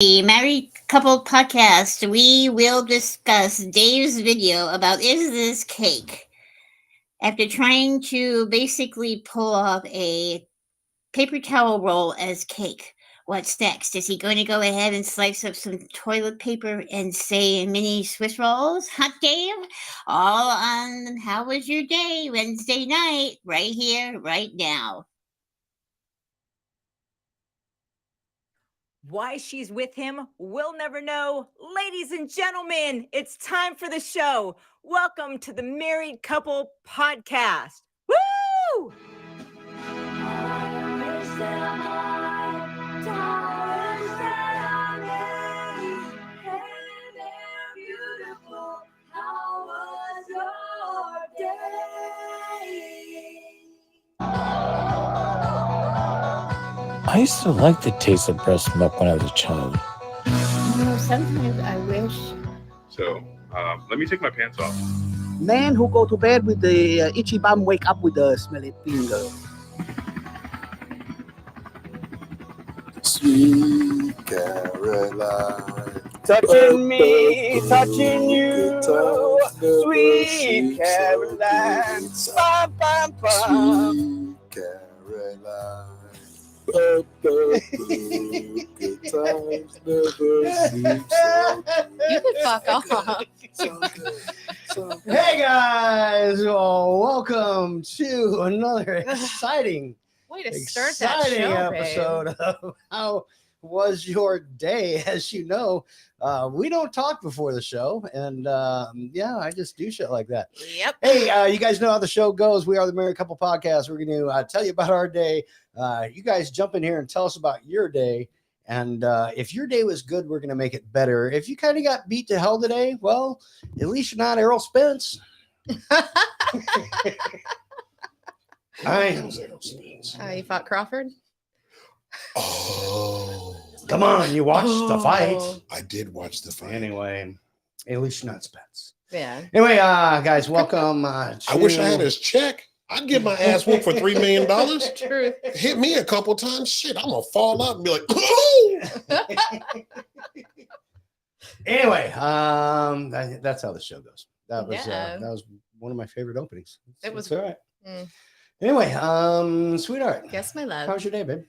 The Married Couple podcast, we will discuss Dave's video about is this cake? After trying to basically pull off a paper towel roll as cake, what's next? Is he going to go ahead and slice up some toilet paper and say mini Swiss rolls? Huh, Dave? All on How Was Your Day Wednesday night, right here, right now. Why she's with him, we'll never know. Ladies and gentlemen, it's time for the show. Welcome to the Married Couple Podcast. Woo! I used to like the taste of breast milk when I was a child. Sometimes I wish. So let me take my pants off. Man who go to bed with the itchy bum wake up with the smelly finger. Sweet Caroline, Touching me, touching you, sweet Caroline. Bum, bum, bum. Sweet Caroline. Good times never seem so You can fuck off. good. Hey guys, well, welcome to another exciting Way to start that show, episode of How Was Your Day? As you know, we don't talk before the show, and I just do shit like that. Babe. Yep. Hey, you guys know how the show goes. We are the Married Couple Podcast. We're going to tell you about our day. You guys jump in here and tell us about your day. And if your day was good, we're going to make it better. If you kind of got beat to hell today, well, at least you're not Errol Spence. I am Errol Spence. You fought Crawford? Oh, Come on, you watched the fight. I did watch the fight. Anyway, at least you're not Spence. Yeah. Anyway, guys, welcome. I wish I had his check. I'd give my ass whooped for $3 million. True. Hit me a couple times. Shit, I'm gonna fall out and be like, oh! Anyway, that's how the show goes. That Yeah. was one of my favorite openings. It was- It's all right. Mm. Anyway, sweetheart, Yes, my love. how's your day, babe?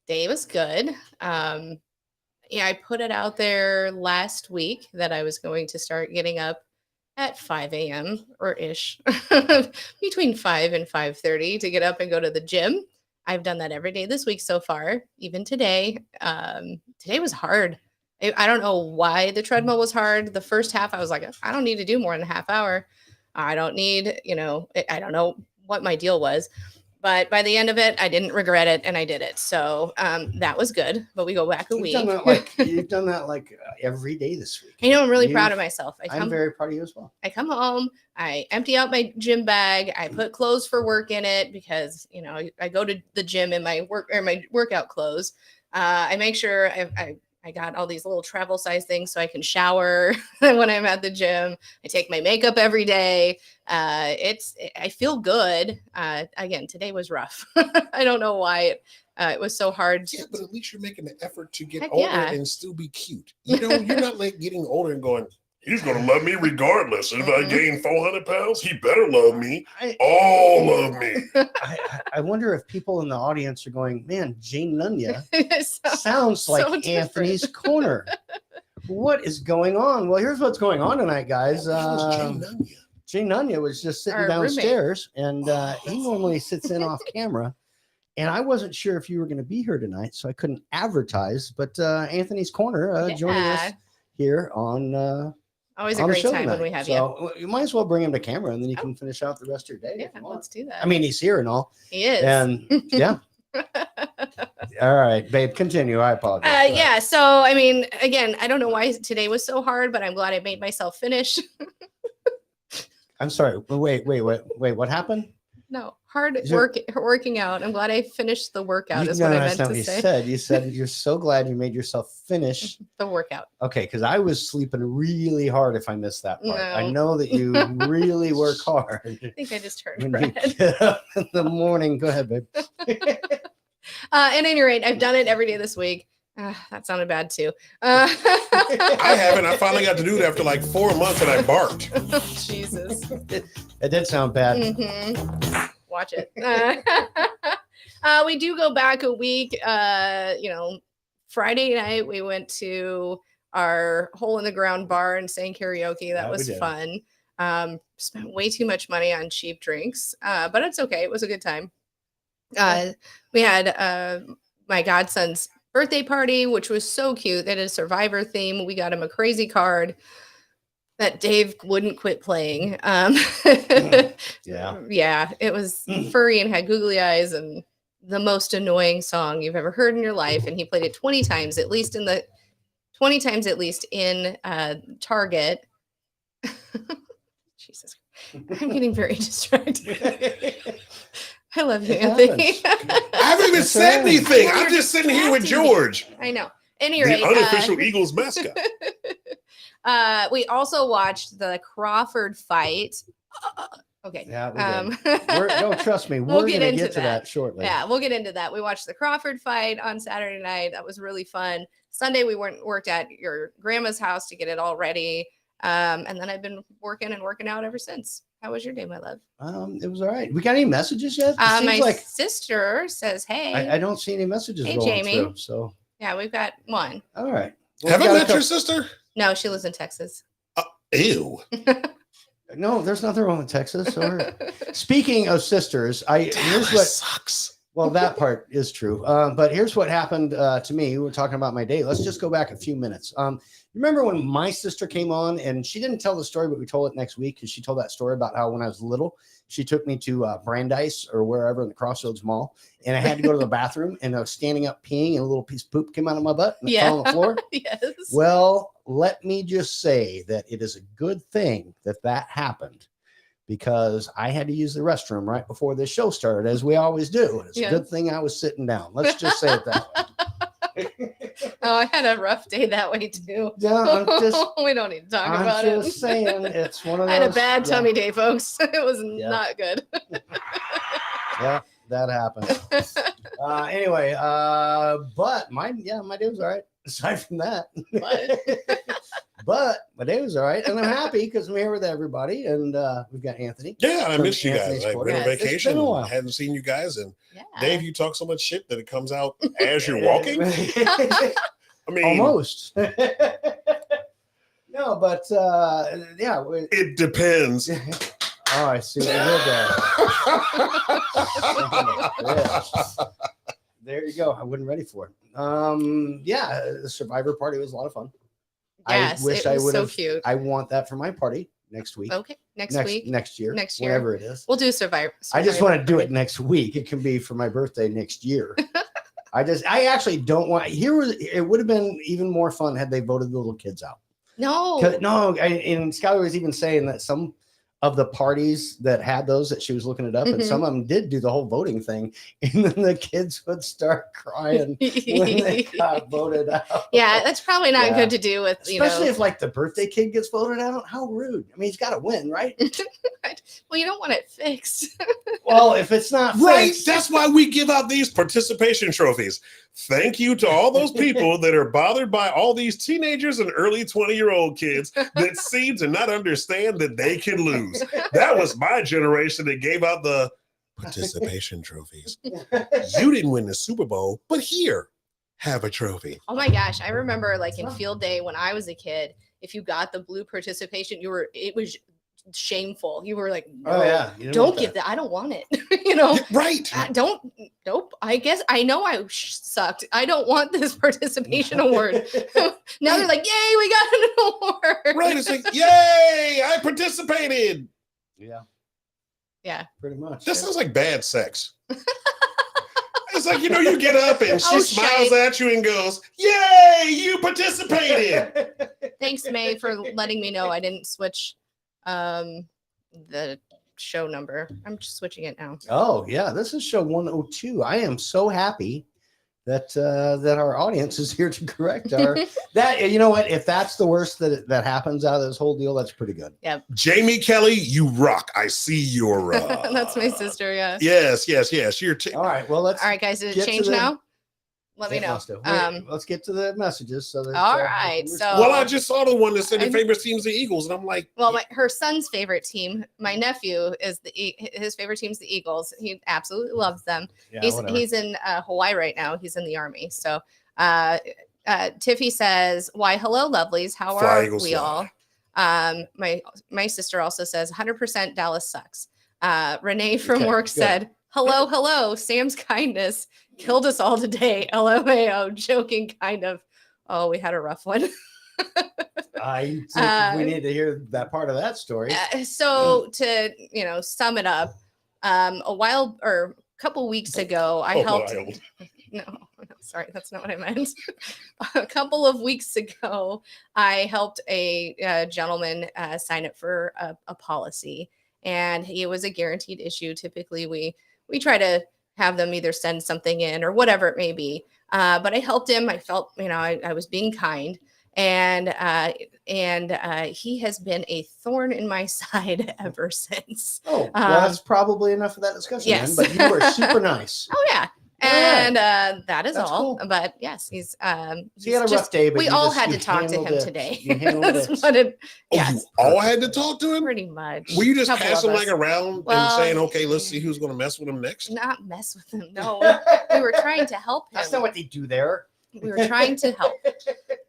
Day was good. I put it out there last week that I was going to start getting up at 5 a.m. or ish, between 5 and 5:30 to get up and go to the gym. I've done that every day this week so far, even today. Today was hard. I don't know why the treadmill was hard. The first half, I was like, I don't need to do more than a half hour. I don't need, I don't know what my deal was. But by the end of it, I didn't regret it, and I did it. So that was good. But we go back a week. You've done that like every day this week. I know I'm really proud of myself. I'm very proud of you as well. I come home, I empty out my gym bag, I put clothes for work in it because I go to the gym in my workout clothes. I make sure I got all these little travel size things so I can shower when I'm at the gym. I take my makeup every day. I feel good. Again, today was rough. I don't know why it was so hard. Yeah, but at least you're making an effort to get Heck older yeah. and still be cute. You're not like getting older and going, he's going to love me regardless. If I gain 400 pounds, he better love me. All love me. I wonder if people in the audience are going, man, Jane Nunya So- sounds like so different. Anthony's Corner. What is going on? Well, here's what's going on tonight, guys. Who's Jane Nunya? Jane Nunya was just sitting Our downstairs, and he that's normally sits in off camera. And I wasn't sure if you were going to be here tonight, so I couldn't advertise. But Anthony's Corner joining us Yeah. here on Always a on the great show time when tonight. we have you. So you might as well bring him to camera, and then you can finish out the rest of your day. Yeah, if you want. let's do that. I mean, he's here and all, he is. and yeah. All right, babe, continue. I apologize. Go ahead. Yeah. So, I mean, again, I don't know why today was so hard, but I'm glad I made myself finish. I'm sorry. Wait. What happened? No, hard Is it- working out. I'm glad I finished the workout. Is No, what I that's meant not to what say. you said. You said you're so glad you made yourself finish. The workout. Okay, because I was sleeping really hard if I missed that part. I No. know that you really work hard I think I just turned when you red. get up in the morning. Go ahead, babe. At any rate, I've done it every day this week. That sounded bad too. I haven't. I finally got to do it after like 4 months, and I barked. Jesus. It did sound bad. Watch it. We do go back a week. Friday night we went to our hole in the ground bar and sang karaoke. That Yeah, we was did. fun. Spent way too much money on cheap drinks, but it's okay. It was a good time. We had my godson's birthday party, which was so cute. They did a Survivor theme. We got him a crazy card that Dave wouldn't quit playing. Yeah. Yeah, it was furry and had googly eyes and the most annoying song you've ever heard in your life. And he played it 20 times, at least in Target. Jesus, I'm getting very distracted. I love you, It Anthony. I haven't even That's said right. anything. Well, I'm you're just sitting here with distracting me. George, I know. Any the rate, unofficial Eagles mascot. we also watched the Crawford fight. Okay. Yeah, we did. No, trust me, We'll we're get going to into get to that. that shortly. Yeah, we'll get into that. We watched the Crawford fight on Saturday night. That was really fun. Sunday we worked at your grandma's house to get it all ready. And then I've been working out ever since. How was your day, my love? It was all right. We got any messages yet? It seems My like sister says, "Hey, I don't see any messages Hey, rolling Jamie. through. So, yeah, we've got one." all right. Well, Have we I got a met your couple- sister? No, she lives in Texas. Ew. No, there's nothing wrong with Texas. Or speaking of sisters, here's Dallas what. sucks. Well, that part is true. But here's what happened to me. We were talking about my day. Let's just go back a few minutes. Remember when my sister came on and she didn't tell the story, but we told it next week because she told that story about how when I was little, she took me to Brandeis or wherever in the Crossroads Mall, and I had to go to the bathroom and I was standing up peeing and a little piece of poop came out of my butt and it fell on the floor. Yes. Well, let me just say that it is a good thing that that happened because I had to use the restroom right before this show started, as we always do. It's Yeah. a good thing I was sitting down. Let's just say it that way. Oh, I had a rough day that way too. Yeah, I'm just, We don't need to talk I'm about just it. saying it's one of I those. had a bad yeah, tummy day, folks. It was Yeah. not good. Yeah, that happened. Anyway, but my day was all right. Aside from that, but my day was all right, and I'm happy because I'm here with everybody, and we've got Anthony. Yeah, I From missed you guys. Anthony's I've Quarter. been on Yes, it's been a vacation. while. Hadn't seen you guys. And Yeah. Dave, you talk so much shit that it comes out as you're walking. I mean, Almost. No, but yeah. it depends. Oh, I see what you did there. There you go. I wasn't ready for it. Yeah, the Survivor party was a lot of fun. Yes, I wish it I was would so have. cute. I want that for my party next week. Okay, next week. next year, Next year. whenever it is. We'll do Survivor. I just want to do it Party. next week. It can be for my birthday next year. I actually don't want. It would have been even more fun had they voted the little kids out. No. No, and Skylar was even saying that some of the parties that had those that she was looking it up, and Mhm. some of them did do the whole voting thing, and then the kids would start crying when they got voted out. Yeah, that's probably not Yeah. good to do with, Especially if like the birthday kid gets voted out. How rude! I mean, he's got to win, right? well, you don't want it fixed. Well, if it's not Right. fixed- That's why we give out these participation trophies. Thank you to all those people that are bothered by all these teenagers and early 20-year-old kids that seem to not understand that they can lose. That was my generation that gave out the participation trophies. You didn't win the Super Bowl, but here, have a trophy. Oh my gosh, I remember like in field day when I was a kid, if you got the blue participation, it was shameful. You were like, Oh "No, yeah, you don't want give that. I don't want it." You know, Right. nope. I guess I know I sucked. I don't want this participation award. Now they're like, "Yay, we got an award!" Right. It's like, yay, I participated. Yeah. Yeah. Pretty much. That sounds like bad sex. It's like, you get up and she Oh, smiles shite. at you and goes, yay, you participated. Thanks, May, for letting me know I didn't switch the show number. I'm just switching it now. Oh yeah, this is show 102. I am so happy that that our audience is here to correct our that. You know what? If that's the worst that happens out of this whole deal, that's pretty good. Jamie Kelly, you rock. I see your That's my sister. Yeah. Yes. You're All right. Well, let's. All right, guys. Did Get it to change the- now? let me It know. must have. Wait, let's get to the messages. So that, All we right, can so- respond. Well, I just saw the one that said the I'm- favorite team's the Eagles, and I'm like, Well, her son's favorite team, my nephew, is his favorite team's the Eagles. He absolutely loves them. Yeah, he's whatever. he's in Hawaii right now. He's in the Army. So Tiffy says, "Why, hello, lovelies. How Fly, are Eagles, we fly. all?" My sister also says 100% Dallas sucks. Renee from Okay, work good. said, hello. Sam's kindness killed us all today. LMAO, joking kind of. Oh, we had a rough one. I think we need to hear that part of that story. So to sum it up, a couple weeks ago, I helped. wild. No, sorry, that's not what I meant. A couple of weeks ago, I helped a gentleman sign up for a policy, and it was a guaranteed issue. Typically, we try to have them either send something in or whatever it may be. But I helped him. I felt I was being kind, and he has been a thorn in my side ever since. Oh, well, that's probably enough of that discussion. yes. Then, but you were super nice. Oh yeah. All right. And that is That's all. cool. But yes, he's So you had a rough day, but we you all just- had you to talk to handled him it. today. You handled That's it. what it. Oh, Yes, you all had to talk to him? pretty much. Were you just Couple of passing us. like around Well, and saying, okay, let's see who's going to mess with him next? Not mess with him. No, we were trying to help him. That's not what they do there. We were trying to help.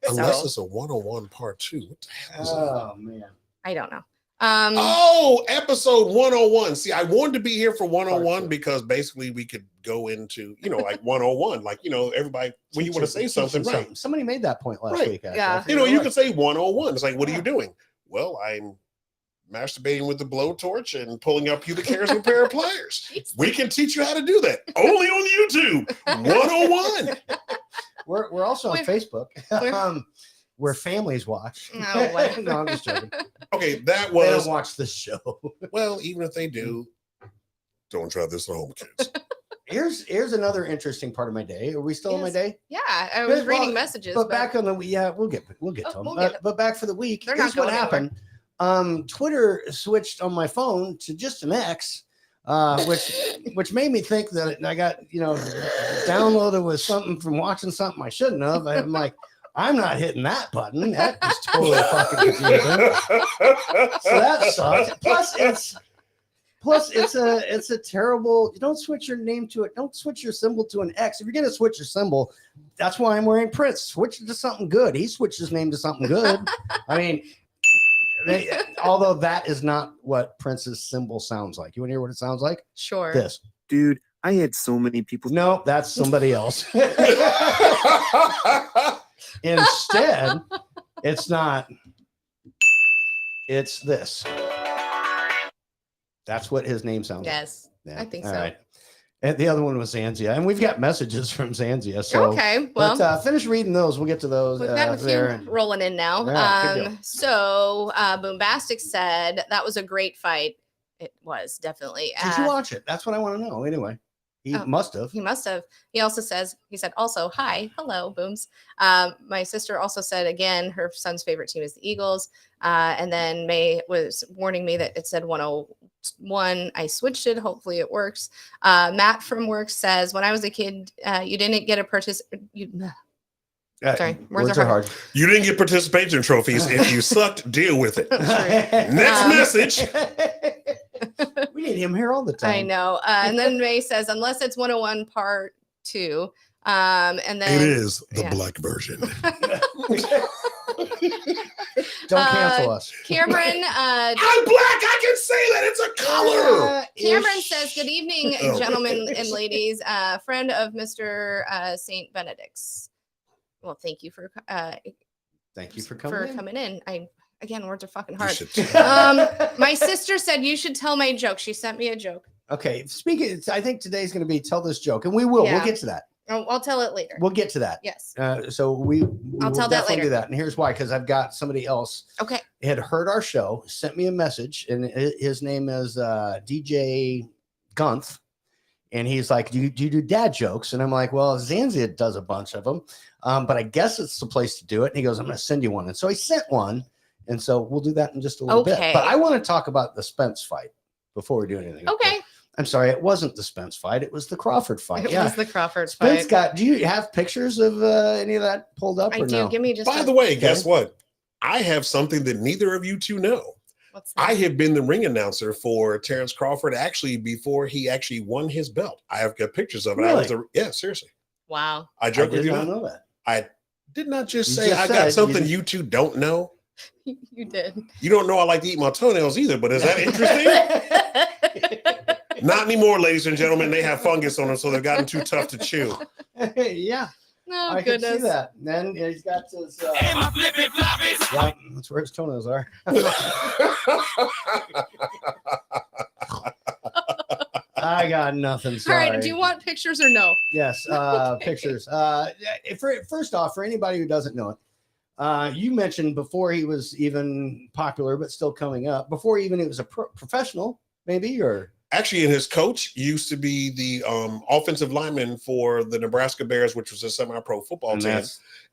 Unless So it's a 101 part 2. What the hell is that? Oh man. I don't know. Oh, episode 101. See, I wanted to be here for 101 Part two. because basically we could go into, like 101. Like, everybody, when you want to say something, right? Somebody made that point last Right. week. Actually. Yeah. I forget You what it could was. say 101. It's like, what are Yeah. you doing? Well, I'm masturbating with the blowtorch and pulling up pubic hairs with a pair of pliers. Jeez. We can teach you how to do that. Only on YouTube. 101. We're also on We're- Facebook. we're- Where families watch. No, what? No, I'm just joking. Okay, that They was, don't watch the show. well, even if they do, don't try this at home, kids. Here's another interesting part of my day. Are we still on my Yes. day? Yeah, I was Good, reading well, messages. But back on the we'll get to Oh, them. we'll get But back for the week. They're Here's not what going happened. Twitter switched on my phone to just an X, which made me think that I got downloaded with something from watching something I shouldn't have. I'm like, I'm not hitting that button. That is totally fucking confusing. So that sucks. Plus it's a terrible. You don't switch your name to it. Don't switch your symbol to an X. If you're gonna switch your symbol, that's why I'm wearing Prince. Switch it to something good. He switched his name to something good. I mean, although that is not what Prince's symbol sounds like. You want to hear what it sounds like? Sure. This. Dude, I had so many people. No, that's somebody else. Instead, it's not. It's this. That's what his name sounds like. Yes. Yeah. I think All so. right. And the other one was Zanzia, and we've got messages from Zanzia. So, Okay. Well, but finish reading those. We'll get to those we've got a few there. rolling in now. All right, good deal. So Boombastic said that was a great fight. It was definitely. Did you watch it? That's what I want to know. Anyway, he Oh. must have. He must have. He said also, hi, hello, Booms. My sister also said again, her son's favorite team is the Eagles. And then May was warning me that it said 101. I switched it. Hopefully it works. Matt from work says, when I was a kid, you didn't get a Sorry, words are hard. You didn't get participation trophies. If you sucked, deal with it. Next message. We need him here all the time. I know. And then May says, unless it's 101 part 2. And then It is the yeah. black version. Don't cancel us. Cameron I'm black. I can say that. It's a color. Cameron Ish. says, good evening, Oh. gentlemen and ladies. Friend of Mr. St. Benedict's. Well, thank you for Thank you for coming in. Again, words are fucking You hard. should- My sister said you should tell my joke. She sent me a joke. Okay, speaking, I think today's going to be tell this joke, and we will. Yeah. We'll get to that. I'll tell it later. We'll get to that. Yes. So we I'll will tell that definitely later. do that, and here's why: because I've got somebody else Okay. had heard our show, sent me a message, and his name is DJ Gunth, and he's like, "Do you do dad jokes?" And I'm like, "Well, Zanzia does a bunch of them, but I guess it's the place to do it." And he goes, "I'm going to send you one," and so he sent one, and so we'll do that in just a little bit. Okay. But I want to talk about the Spence fight before we do anything. Okay. I'm sorry, it wasn't the Spence fight. It was the Crawford fight. It Yeah. was the Crawford Spence fight. do you have pictures of any of that pulled up I or do. no? Give me just. By a- the way, Okay. guess what? I have something that neither of you two know. What's that? I have been the ring announcer for Terrence Crawford actually before he actually won his belt. I have got pictures of it. Really? Yeah, seriously. Wow. I I joke with did you. not Not. know that. I did not just You say just I said got you something didn't- you two don't know. You did. You don't know I like to eat my toenails either, but is that interesting? Not anymore, ladies and gentlemen. They have fungus on them, so they've gotten too tough to chew. Yeah, Oh, I can goodness. see that. And then he's got his. Yeah, that's where his toenails are. I got nothing. All Sorry. right. Do you want pictures or no? Yes, pictures. First off, for anybody who doesn't know it, you mentioned before he was even popular, but still coming up. Before even he was a professional, maybe or. Actually, and his coach used to be the offensive lineman for the Nebraska Bears, which was a semi-pro football team.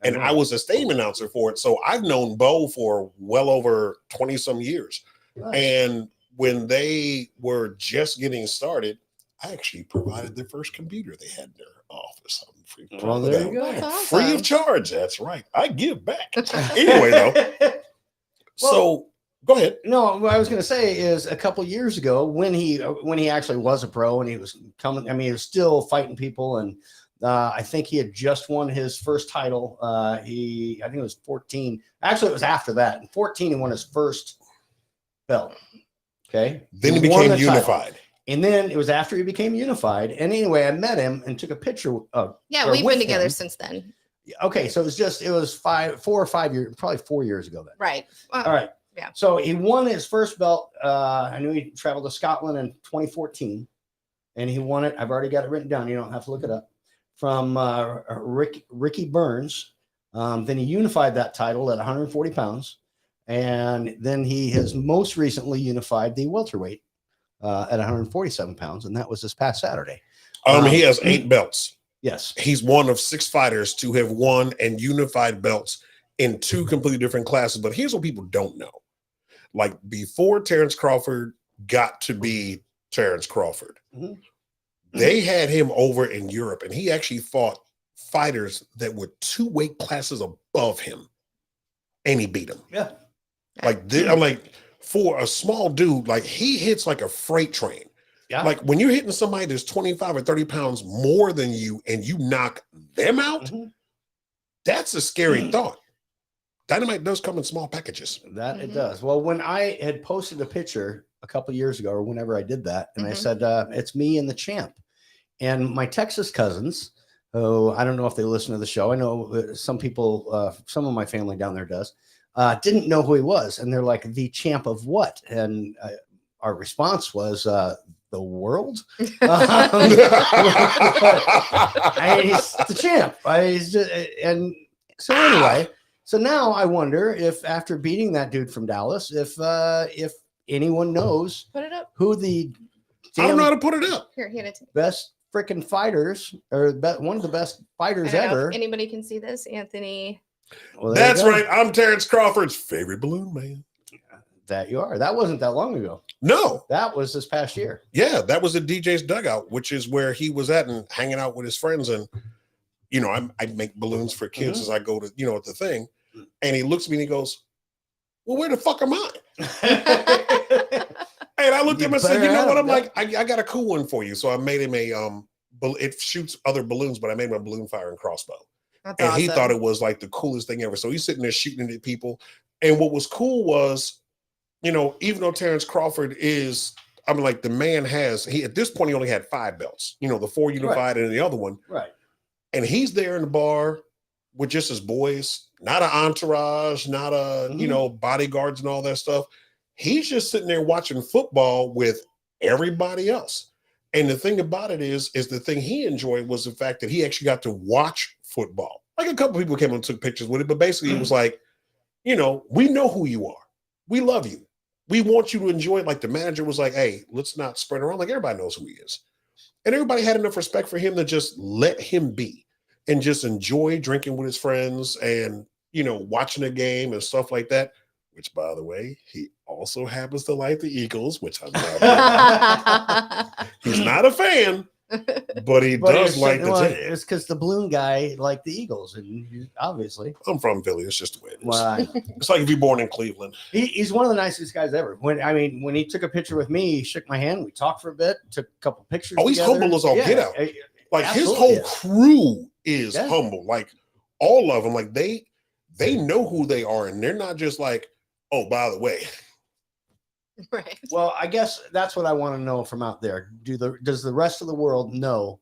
And I was a stadium announcer for it. So I've known Bo for well over 20 some years. Nice. And when they were just getting started, I actually provided their first computer they had in their office. I'm free, Well, there you go. That's free awesome. of charge. That's right. I give back. Anyway, though. So go ahead. No, what I was going to say is a couple years ago when he actually was a pro and he was coming. I mean, he was still fighting people, and I think he had just won his first title. I think it was 14. Actually, it was after that. In 14, he won his first belt. Okay. Then he won became the title. unified. And then it was after he became unified. And anyway, I met him and took a picture of. Yeah, or we've with been together him. since then. Okay, so it was 4 or 5 years, probably 4 years ago then. Right. All right. Yeah. So he won his first belt. I knew he traveled to Scotland in 2014, and he won it. I've already got it written down. You don't have to look it up. From Ricky Burns. Then he unified that title at 140 pounds, and then he has most recently unified the welterweight at 147 pounds, and that was this past Saturday. He has 8 belts. Yes. He's one of 6 fighters to have won and unified belts in 2 completely different classes. But here's what people don't know. Like before Terrence Crawford got to be Terrence Crawford, Mhm. they had him over in Europe, and he actually fought fighters that were 2 weight classes above him, and he beat them. Yeah. Like I'm like, for a small dude, like he hits like a freight train. Yeah. Like when you're hitting somebody that's 25 or 30 pounds more than you and you knock them out, Mhm. that's a scary thought. Dynamite does come in small packages. That it Mhm. does. Well, when I had posted a picture a couple years ago, or whenever I did that, and I Mhm. said, it's me and the champ. And my Texas cousins, who I don't know if they listen to the show. I know some people, some of my family down there does, didn't know who he was. And they're like, the champ of what? And our response was, the world. He's the champ. He's just, and so anyway, so now I wonder if after beating that dude from Dallas, if anyone knows Put it up. who the I don't know how damn to put it up. Here, hand it to me. best freaking fighters or one of the best I fighters don't know ever. if anybody can see this. Anthony. Well, there you That's go. right. I'm Terrence Crawford's favorite balloon man. That you are. That wasn't that long ago. No. That was this past year. Yeah, that was at DJ's dugout, which is where he was at and hanging out with his friends. And, you know, I make balloons for kids Mhm. as I go to, you know, at the thing. And he looks at me and he goes, well, where the fuck am I? And I looked at him and said, better you know have what? I'm that. like, I got a cool one for you. So I made him it shoots other balloons, but I made him a balloon firing crossbow. That's And awesome. he thought it was like the coolest thing ever. So he's sitting there shooting at people. And what was cool was, you know, even though Terrence Crawford is, I mean, like the man at this point, he only had 5 belts, you know, the 4 unified and the other one. Right. And he's there in the bar with just his boys, not an entourage, not you know, bodyguards and all that stuff. He's just sitting there watching football with everybody else. And the thing about it is the thing he enjoyed was the fact that he actually got to watch football. Like a couple people came and took pictures with it, but basically it was like, you know, we know who you are. We love you. We want you to enjoy it. Like the manager was like, hey, let's not spread around. Like everybody knows who he is. And everybody had enough respect for him to just let him be and just enjoy drinking with his friends and, you know, watching a game and stuff like that. which, by the way, he also happens to like the Eagles, which I'm not. He's not a fan, but he But does like the team. it's because the balloon guy liked the Eagles, and obviously, I'm from Philly. It's just the way it is. well, It's like if you're born in Cleveland. he's one of the nicest guys ever. When he took a picture with me, he shook my hand. We talked for a bit, took a couple pictures. Oh, he's together. humble as all get out. Like his Absolutely whole is. crew is Yeah. humble. Like all of them. Like they know who they are, and they're not just like, oh, by the way. Right. Well, I guess that's what I want to know from out there. Does the rest of the world know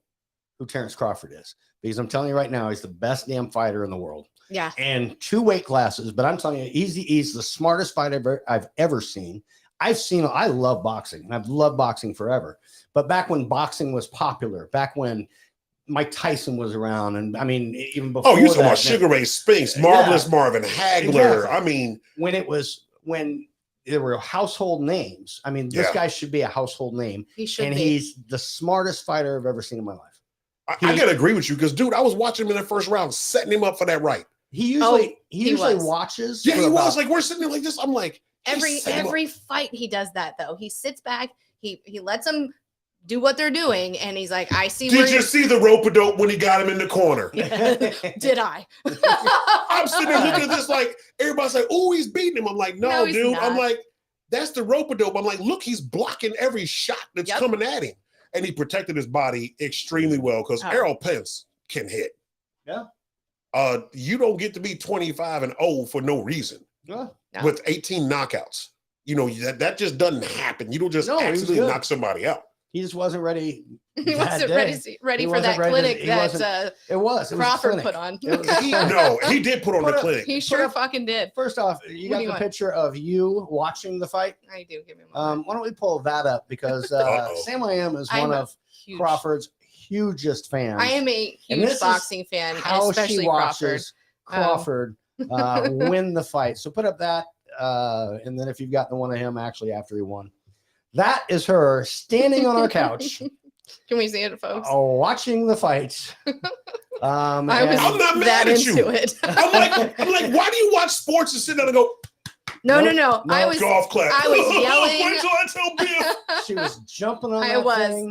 who Terrence Crawford is? Because I'm telling you right now, he's the best damn fighter in the world. Yeah. And 2 weight classes, but I'm telling you, he's the smartest fighter I've ever seen. I love boxing. I've loved boxing forever. But back when boxing was popular, back when Mike Tyson was around, and I mean, even before. Oh, you're talking that, about Sugar Ray Spinks, Marvelous Yeah. Marvin Hagler. Exactly. I mean, when there were household names. I mean, this Yeah. guy should be a household name, He should and be. he's the smartest fighter I've ever seen in my life. I gotta agree with you because, dude, I was watching him in the first round, setting him up for that right. He usually he was. watches. Yeah, for he was about- like, we're sitting there like this. I'm like, every set him up. fight he does that though. He sits back, he lets them do what they're doing, and he's like, I see where Did you see the rope-a-dope when he got him in the corner? did I? I'm sitting there looking at this like everybody's like, oh, he's beating him. I'm like, no, No, he's dude. not. I'm like, that's the rope-a-dope. I'm like, look, he's blocking every shot that's Yep. coming at him. And he protected his body extremely well because Oh. Errol Pence can hit. Yeah. You don't get to be 25-0 for no reason Yeah. No. with 18 knockouts. You know, that just doesn't happen. You don't just No, he was accidentally good. knock somebody out. He just wasn't ready. He that wasn't day. ready He for wasn't that ready to- clinic he that wasn't- It was a Crawford clinic. put on. It was a clinic. No, he did put on Put the up- clinic. He Put sure up- fucking did. First off, you What do got you the want? picture of you watching the fight. I do give him one. Why don't we pull that up? Because Uh-oh. Sam I Am is I'm one a of huge- Crawford's hugest fans. I am a And this huge is boxing fan, and how especially she Crawford. watches Crawford win the fight. So put up that, and then if you've got the one of him actually after he won, that is her standing on our couch, Can we see it, folks? watching the fights. I was and- I'm not that mad at you. into it. I'm like, why do you watch sports and sit down and go, No. No, I no, was golf clap? I was yelling. Wait till I tell Biff. she was jumping on I that was. thing.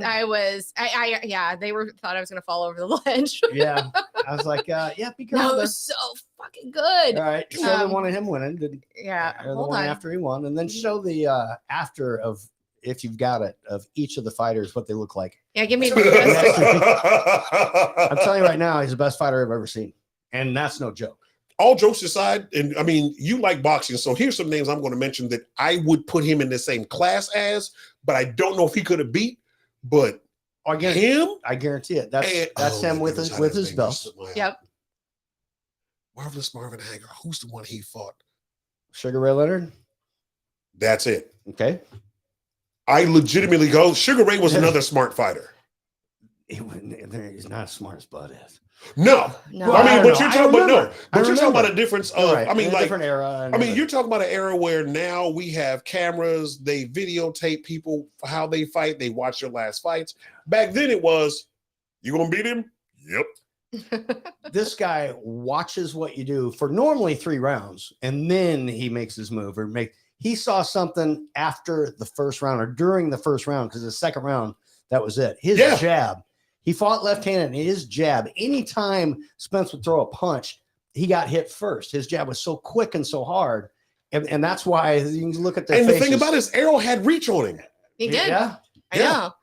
Yeah. They thought I was gonna fall over the ledge. Yeah, I was like, yeah, be No, careful. it was so fucking good. All right, show the Um, one of him winning. Yeah. Or the Hold one on. after he won, and then show the after of, if you've got it, of each of the fighters, what they look like. Yeah, give me the best. I'm telling you right now, he's the best fighter I've ever seen, and that's no joke. All jokes aside, and I mean, you like boxing, so here's some names I'm going to mention that I would put him in the same class as, but I don't know if he could have beat. But him, I guarantee it. That's and- that's oh him my with goodness, his how with that his thing belt. just slipped my eye. Yep. Marvelous Marvin Hagler. Who's the one he fought? Sugar Ray Leonard. That's it. Okay, I legitimately go. Sugar Ray was another smart fighter. he's not as smart as Bud is. No, No. I mean, don't but know. you're I talking about remember. but I you're talking about remember. a difference You're of. right. I mean, In a like, different era. I mean, you're talking about an era where now we have cameras, they videotape people for how they fight, they watch their last fights. Back then it was, you gonna beat him? Yep. This guy watches what you do for normally 3 rounds, and then he makes his move or he saw something after the first round or during the first round, because the second round, that was it. His Yeah. jab. He fought left-handed, and his jab, anytime Spence would throw a punch, he got hit first. His jab was so quick and so hard. And that's why you can look at their And faces. the thing about it is Errol had reach on him. He did. Yeah. I Yeah. know.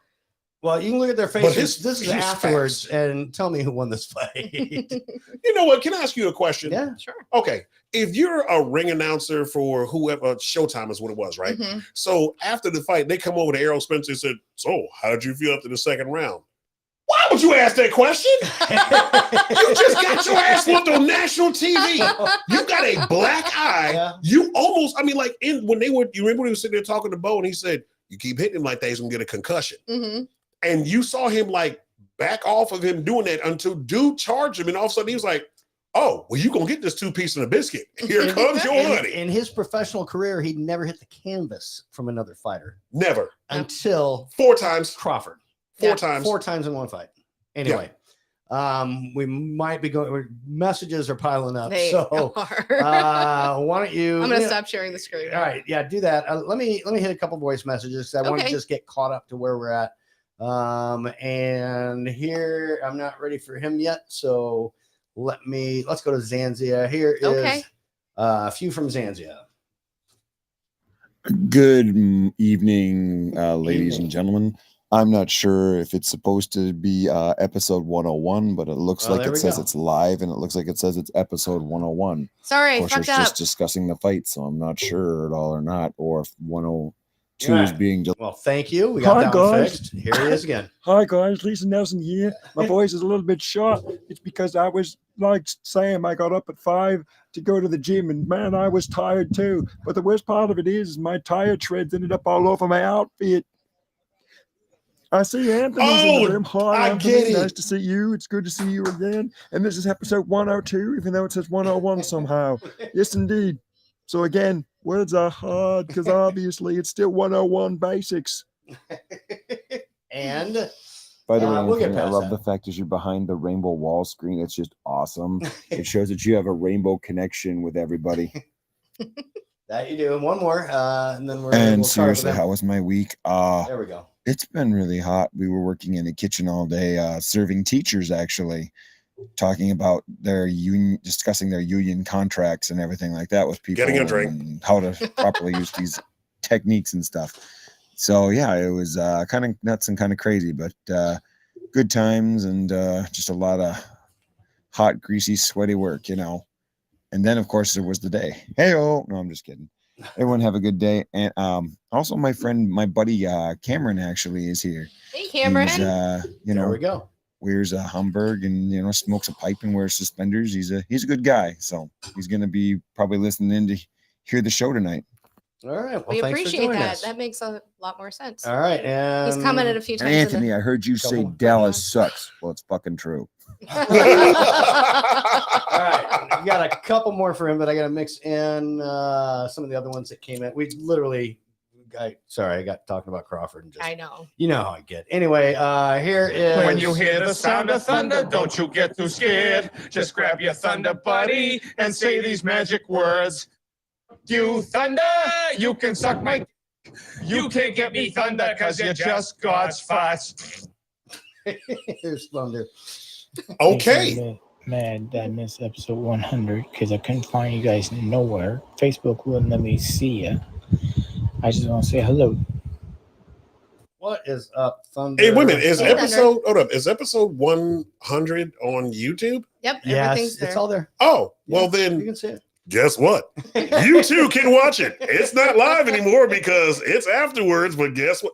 Well, you can look at their But faces. This is he's afterwards, fast. and tell me who won this fight. You know what? Can I ask you a question? Yeah. Sure. Okay. If you're a ring announcer for whoever, Showtime is what it was, right? Mhm. So after the fight, they come over to Errol Spence and said, so how did you feel after the second round? Why would you ask that question? You just got your ass whooped on national TV. You got a black eye. Yeah. You almost, I mean, like when they were, you remember when he was sitting there talking to Bo and he said, you keep hitting him like that, he's gonna get a concussion. Mhm. And you saw him like back off of him doing that until dude charged him. And all of a sudden he was like, oh, well, you gonna get this 2-piece and a biscuit. Here comes your money. In his professional career, he'd never hit the canvas from another fighter Never. until 4 times. Crawford. 4 Yeah. times. 4 times in one fight. Anyway, We might be going. Messages are piling up. They So are. why don't you? I'm gonna stop sharing the screen. All right, yeah, do that. Let me hit a couple voice messages. I want to Okay. just get caught up to where we're at. And here I'm not ready for him yet, so let's go to Zanzia. Here is Okay. a few from Zanzia. Good evening, ladies and gentlemen. I'm not sure if it's supposed to be episode 101, but it looks Well, like there it we says go. it's live, and it looks like it says it's episode 101. Sorry, I Of course, fucked we're up. just discussing the fight, so I'm not sure at all or not, or if 102 is Right. being. Well, thank you. We got Hi, that one guys. fixed. Here he is again. Hi guys, Lisa Nelson here. My voice is a little bit short. It's because I was like Sam. I got up at 5 to go to the gym, and man, I was tired too. But the worst part of it is my tire treads ended up all over my outfit. I see Anthony's in Oh, the room. Hi, I Anthony. get it. Nice to see you. It's good to see you again. And this is episode 102, even though it says 101 somehow. Yes, indeed. So again, words are hard because obviously it's still 101 basics. And By the way, we'll get Anthony, I past love that. the fact that you're behind the rainbow wall screen. It's just awesome. It shows that you have a rainbow connection with everybody. that you do. And one more, and then we'll And start with seriously, them. how was my week? There we go. It's been really hot. We were working in the kitchen all day, serving teachers, actually, talking about their union, discussing their union contracts and everything like that with people. Getting a drink. And how to properly use these techniques and stuff. So yeah, it was kind of nuts and kind of crazy, but good times and just a lot of hot, greasy, sweaty work, you know. And then of course there was the day. Hey-oh, no, I'm just kidding. Everyone have a good day. And also my buddy Cameron actually is here. Hey, Cameron. He's, you There know, we go. wears a Hamburg and smokes a pipe and wears suspenders. He's a good guy. So he's gonna be probably listening in to hear the show tonight. All right. Well, we thanks for appreciate joining that. us. That makes a lot more sense. All right. And He's commented a few And times. Anthony, I heard you say Couple. Dallas sucks. Well, it's fucking true. All right, we got a couple more for him, but I got to mix in some of the other ones that came in. We literally, I got talking about Crawford and just, I know. you know how I get. Anyway, here is When you hear the sound of thunder, don't you get too scared. Just grab your thunder buddy and say these magic words. You thunder, you can suck my. You can't get me thunder because you're just God's farts. here's Thunder. Okay. Mad that I missed episode 100 because I couldn't find you guys nowhere. Facebook wouldn't let me see you. I just want to say hello. What is up, Thunder? Hey, wait a minute. Is Hey, Thunder. episode 100 on YouTube? Yep, Yes, everything's there. it's all there. Oh, well You then can see it. guess what? You too can watch it. It's not live anymore because it's afterwards, but guess what?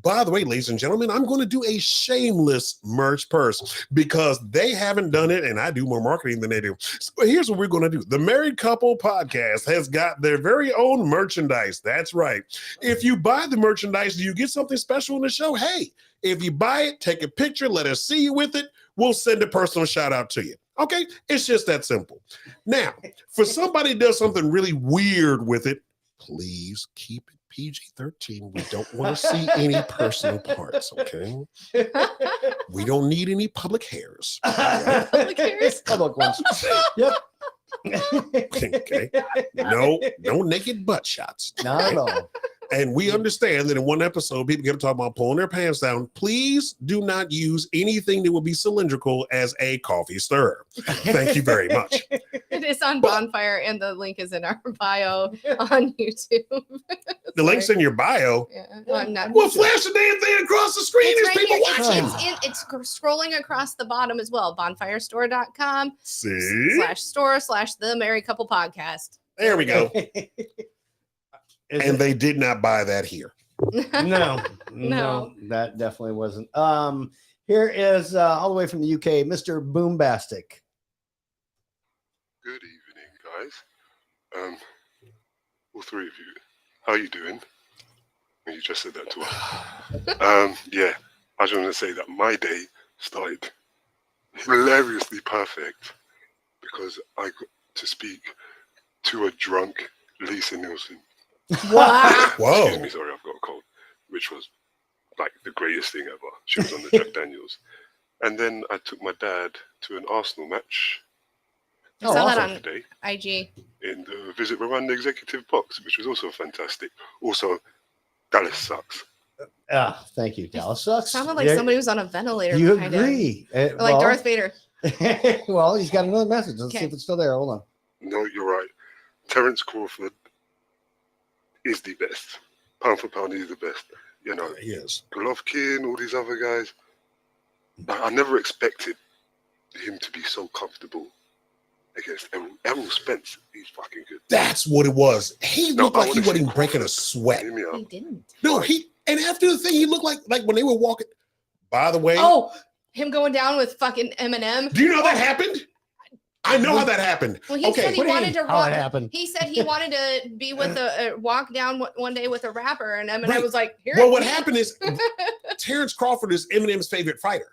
By the way, ladies and gentlemen, I'm going to do a shameless merch purse because they haven't done it and I do more marketing than they do. So here's what we're going to do. The Married Couple Podcast has got their very own merchandise. That's right. If you buy the merchandise, you get something special in the show. Hey, if you buy it, take a picture, let us see you with it. We'll send a personal shout out to you. Okay, it's just that simple. Now, for somebody who does something really weird with it, please keep it PG-13. We don't want to see any personal parts, okay? We don't need any public hairs. Public hairs? Public ones. Yep. Okay. No naked butt shots. Not at all. And we understand that in one episode, people kept talking about pulling their pants down. Please do not use anything that will be cylindrical as a coffee stirrer. Thank you very much. It is on Bonfire, and the link is in our bio on YouTube. The link's in your bio. Yeah, I'm not. Well, flash the damn thing across the screen. It's There's right people here. watching. It's scrolling across the bottom as well. Bonfirestore.com See? /store/the Married Couple Podcast. There we go. Is And it- they did not buy that here. no, No. that definitely wasn't. Here is all the way from the UK, Mr. Boombastic. Good evening, guys. All three of you, how you doing? You just said that twice. Yeah, I just want to say that my day started hilariously perfect because I got to speak to a drunk Lisa Nielsen. Wow. Whoa. Excuse me, sorry, I've got a cold, which was like the greatest thing ever. She was on the Jack Daniels. And then I took my dad to an Arsenal match I saw that on Saturday IG. in the Visit Rwanda Executive Box, which was also fantastic. Also, Dallas sucks. Thank you. Dallas sucks. Sounded like somebody was on a ventilator. You kind of. agree? Or like Darth Vader. Well, he's got another message. Let's see Okay. if it's still there. Hold on. No, you're right. Terence Crawford is the best. Pound for pound, he's the best. You know, Yes. Golovkin, all these other guys. I never expected him to be so comfortable against Errol Spence. He's fucking good. That's what it was. He No, looked I like he wanna wasn't see even breaking a Crawford. sweat. Hear me out. He didn't. No, and after the thing, he looked like when they were walking. By the way, Oh, him going down with fucking Eminem. do you know that happened? I know how that happened. Well, he Okay. said he What do you wanted mean, to how walk. it happened? He said he wanted to be with walk down one day with a rapper, and Eminem Right. was like, "Here." Well, what happened is Terrence Crawford is Eminem's favorite fighter.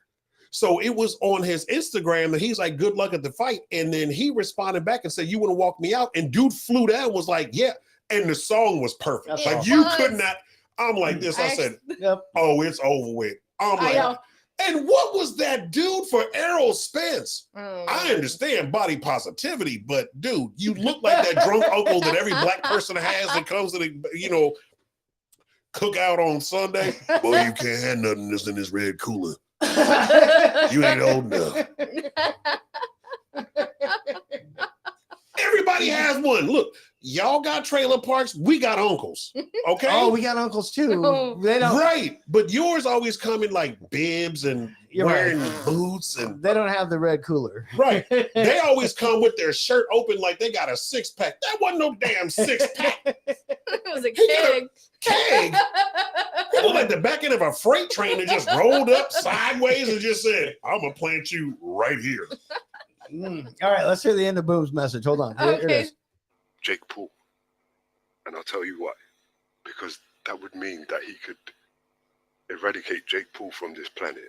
So it was on his Instagram that he's like, good luck at the fight. And then he responded back and said, you want to walk me out? And dude flew down, was like, yeah. And the song was perfect. That's Like awesome. you was. could not. I'm like this. I said, Yep. oh, it's over with. I'm I like, know. and what was that dude for Errol Spence? Oh, I understand body positivity, but dude, you look like that drunk uncle that every black person has that comes to the, cookout on Sunday. Boy, you can't have nothing that's in this red cooler. You ain't old enough. Everybody has one. Look, y'all got trailer parks. We got uncles. Okay. Oh, we got uncles too. No. They don't. Right. But yours always come in like bibs and You're wearing right. boots and They don't have the red cooler. right. They always come with their shirt open like they got a 6-pack. That wasn't no damn 6-pack. it was a He got a keg. keg. It looked like the back end of a freight train that just rolled up sideways and just said, I'm going to plant you right here. All right, let's hear the end of Boom's message. Hold on. Here it Okay. is. Jake Paul. And I'll tell you why. Because that would mean that he could eradicate Jake Paul from this planet.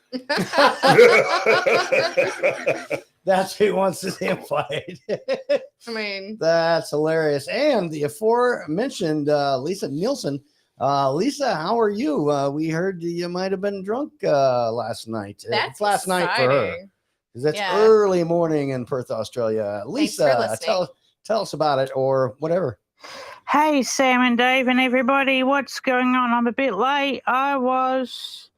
That's who wants to see him fight. I mean, That's hilarious. And the aforementioned Lisa Nielsen. Lisa, how are you? We heard you might have been drunk last night. that's It's last night for her. exciting. 'Cause it's Yeah. early morning in Perth, Australia. Thanks for Lisa, listening. tell us about it or whatever. Hey, Sam and Dave and everybody, what's going on? I'm a bit late. I was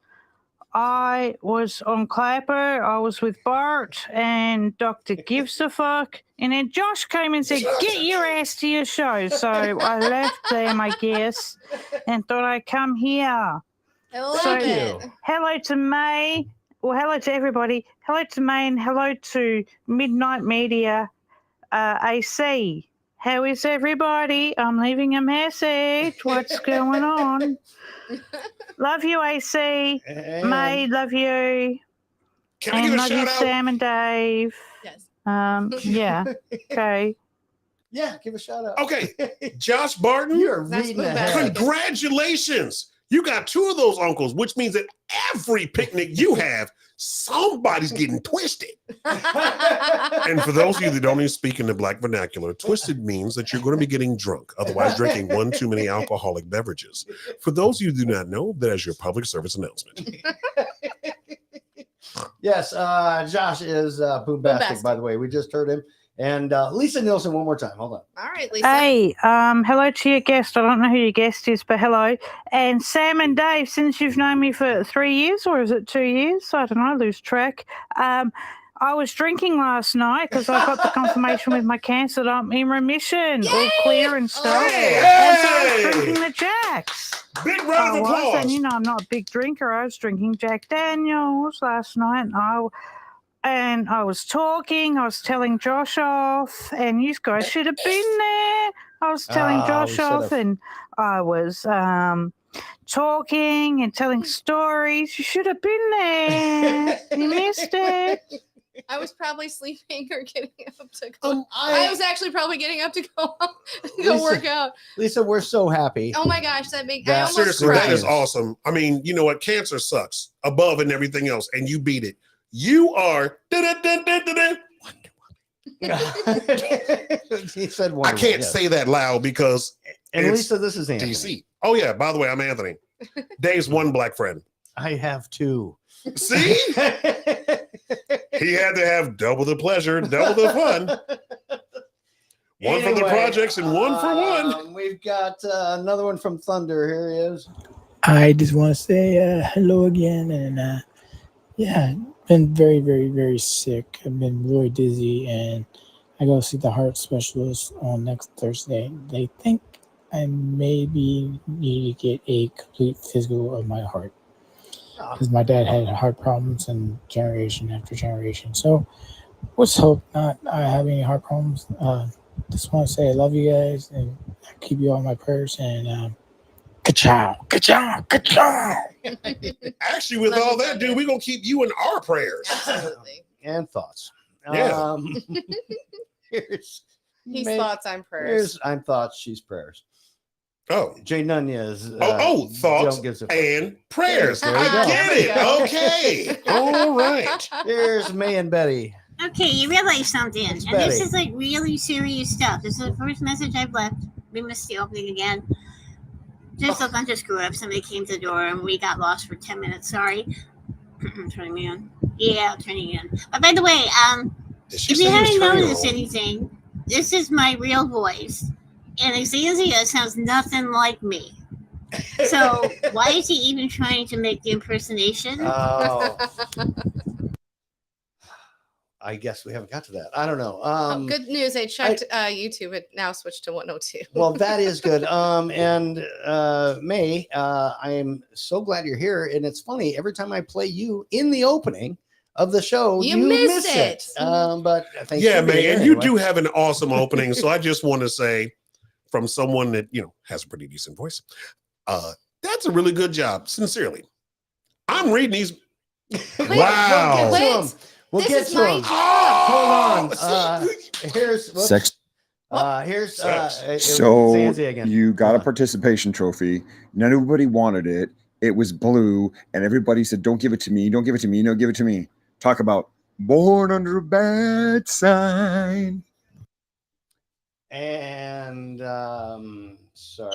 on Clapper. I was with Bart and Dr. Gives a Fuck. And then Josh came and said, get your ass to your show. So I left them, I guess, and thought I'd come here. I love So- it. Hello to May. Well, hello to everybody. Hello to May and hello to Midnight Media AC. How is everybody? I'm leaving a message. What's going on? Love you, AC. May, love you. Can I And give a love you, shout out? Sam and Dave. Yes. Yeah. Okay. Yeah, give a shout out. Okay. Josh Barton, You're That's reading Boom ahead. congratulations. You got 2 of those uncles, which means that every picnic you have, somebody's getting twisted. And for those of you that don't even speak in the black vernacular, twisted means that you're going to be getting drunk, otherwise drinking one too many alcoholic beverages. For those of you who do not know, that is your public service announcement. Yes, Josh is Boombastic, Boombastic. by the way. We just heard him. And Lisa Nielsen, one more time. Hold on. All right, Lisa. Hey, hello to your guest. I don't know who your guest is, but hello. And Sam and Dave, since you've known me for 3 years, or is it 2 years? I don't know, I lose track. I was drinking last night because I got the confirmation with my cancer that I'm in remission, all Yay! clear and stuff. Hey, And so I was hey! drinking the Jacks. Big I round of was, applause. and you know, I'm not a big drinker. I was drinking Jack Daniels last night, and I was talking. I was telling Josh off, and you guys should have been there. I was telling Oh, Josh we should off, have. and I was talking and telling stories. You should have been there. You missed it. I was probably sleeping or getting up to go. I I, was actually probably getting up to go Lisa- work out. Lisa, we're so happy. Oh my gosh, that makes I That's almost Seriously, that cried. is awesome. I mean, you know what? Cancer sucks above and everything else, and you beat it. You are. He said one. I word, can't yes. say that loud because And it's Lisa, this is Anthony. DC. Oh yeah. By the way, I'm Anthony. Dave's one black friend. I have 2. See? He had to have double the pleasure, double the fun. One for the Anyway, projects and one for one. We've got another one from Thunder. Here he is. I just want to say hello again, and yeah, been very, very, very sick. I've been really dizzy, and I go see the heart specialist on next Thursday. They think I maybe need to get a complete physical of my heart because my dad had heart problems and generation after generation. So let's hope not I have any heart problems. Just want to say I love you guys and I keep you all in my prayers, and ka-chow, ka-chow, ka-chow. Actually, with all that, dude, we're going to keep you in our prayers. Absolutely. And thoughts. Yeah. Here's He's May- thoughts, I'm prayers. Here's I'm thoughts, she's prayers. Oh. Jay Nunez. Thoughts don't give a and prayers. There you I go. get it. Okay. All right. Here's May and Betty. Okay, you realize something, and Betty. this is like really serious stuff. This is the first message I've left. We missed the opening again. Just a bunch of screw ups. Somebody came to the door and we got lost for 10 minutes. Sorry. Turning me on. Yeah, turning you on. But by the way, if you haven't noticed anything, this is my real voice. And Xanzia sounds nothing like me. So why is he even trying to make the impersonation? Oh. I guess we haven't got to that. I don't know. Good news. I checked YouTube. It now switched to 102. Well, that is good. And May, I am so glad you're here. And it's funny, every time I play you in the opening of the show, You miss missed it. it. But thanks Yeah, for being man. here And you anyway. do have an awesome opening. So I just want to say, from someone that, has a pretty decent voice, that's a really good job. Sincerely. I'm reading these. Wow. We'll get to 'em. We'll This get is to my him. Oh, Hold on. Here's whoops. Sex. Here's So Zanzi again. you got a Hold on. participation trophy. Not everybody wanted it. It was blue, and everybody said, "Don't give it to me! Don't give it to me! No, give it to me!" Talk about born under a bad sign. And sorry,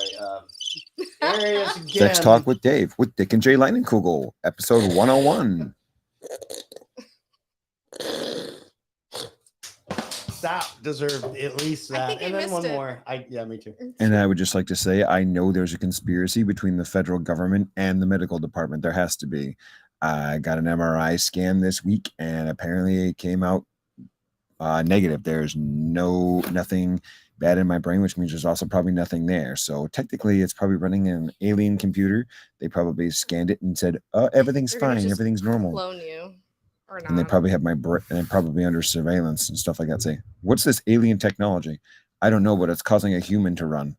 there he is again. Sex Talk with Dave with Dick and Jay Leinenkugel, episode 101. That deserved at least that. think I And then missed one it. more. Yeah, me too. And I would just like to say, I know there's a conspiracy between the federal government and the medical department. There has to be. I got an MRI scan this week, and apparently it came out negative. There's nothing bad in my brain, which means there's also probably nothing there. So technically, it's probably running an alien computer. They probably scanned it and said, everything's They're gonna fine, just everything's normal. Clone you or not. And they probably have my brain, and probably under surveillance and stuff like that. Say, what's this alien technology? I don't know, but it's causing a human to run.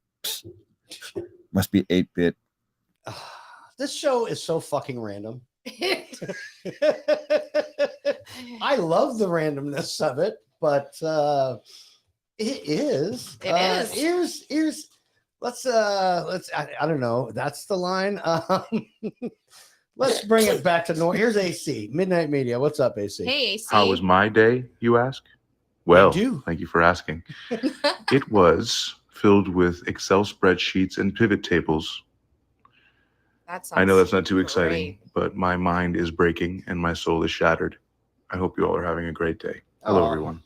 Must be 8-bit. This show is so fucking random. I love the randomness of it, but it is. It is. Here's let's I don't know. That's the line. Let's bring it back to normal. Here's AC Midnight Media. What's up, AC? Hey, AC. How was my day, you ask? Well, do. thank you for asking. It was filled with Excel spreadsheets and pivot tables. That I know sounds that's not too exciting, great. but my mind is breaking and my soul is shattered. I hope you all are having a great day. Hello, Aw. everyone.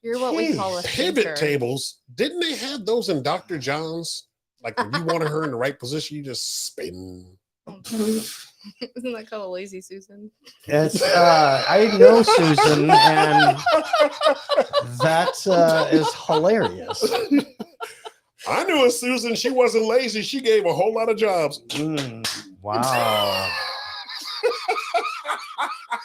You're what we call a Pivot thinker. tables. Didn't they have those in Dr. John's? Like if you wanted her in the right position, you just spin. Isn't that called a lazy Susan? It's I know Susan, and that is hilarious. I knew a Susan. She wasn't lazy. She gave a whole lot of jobs. Wow.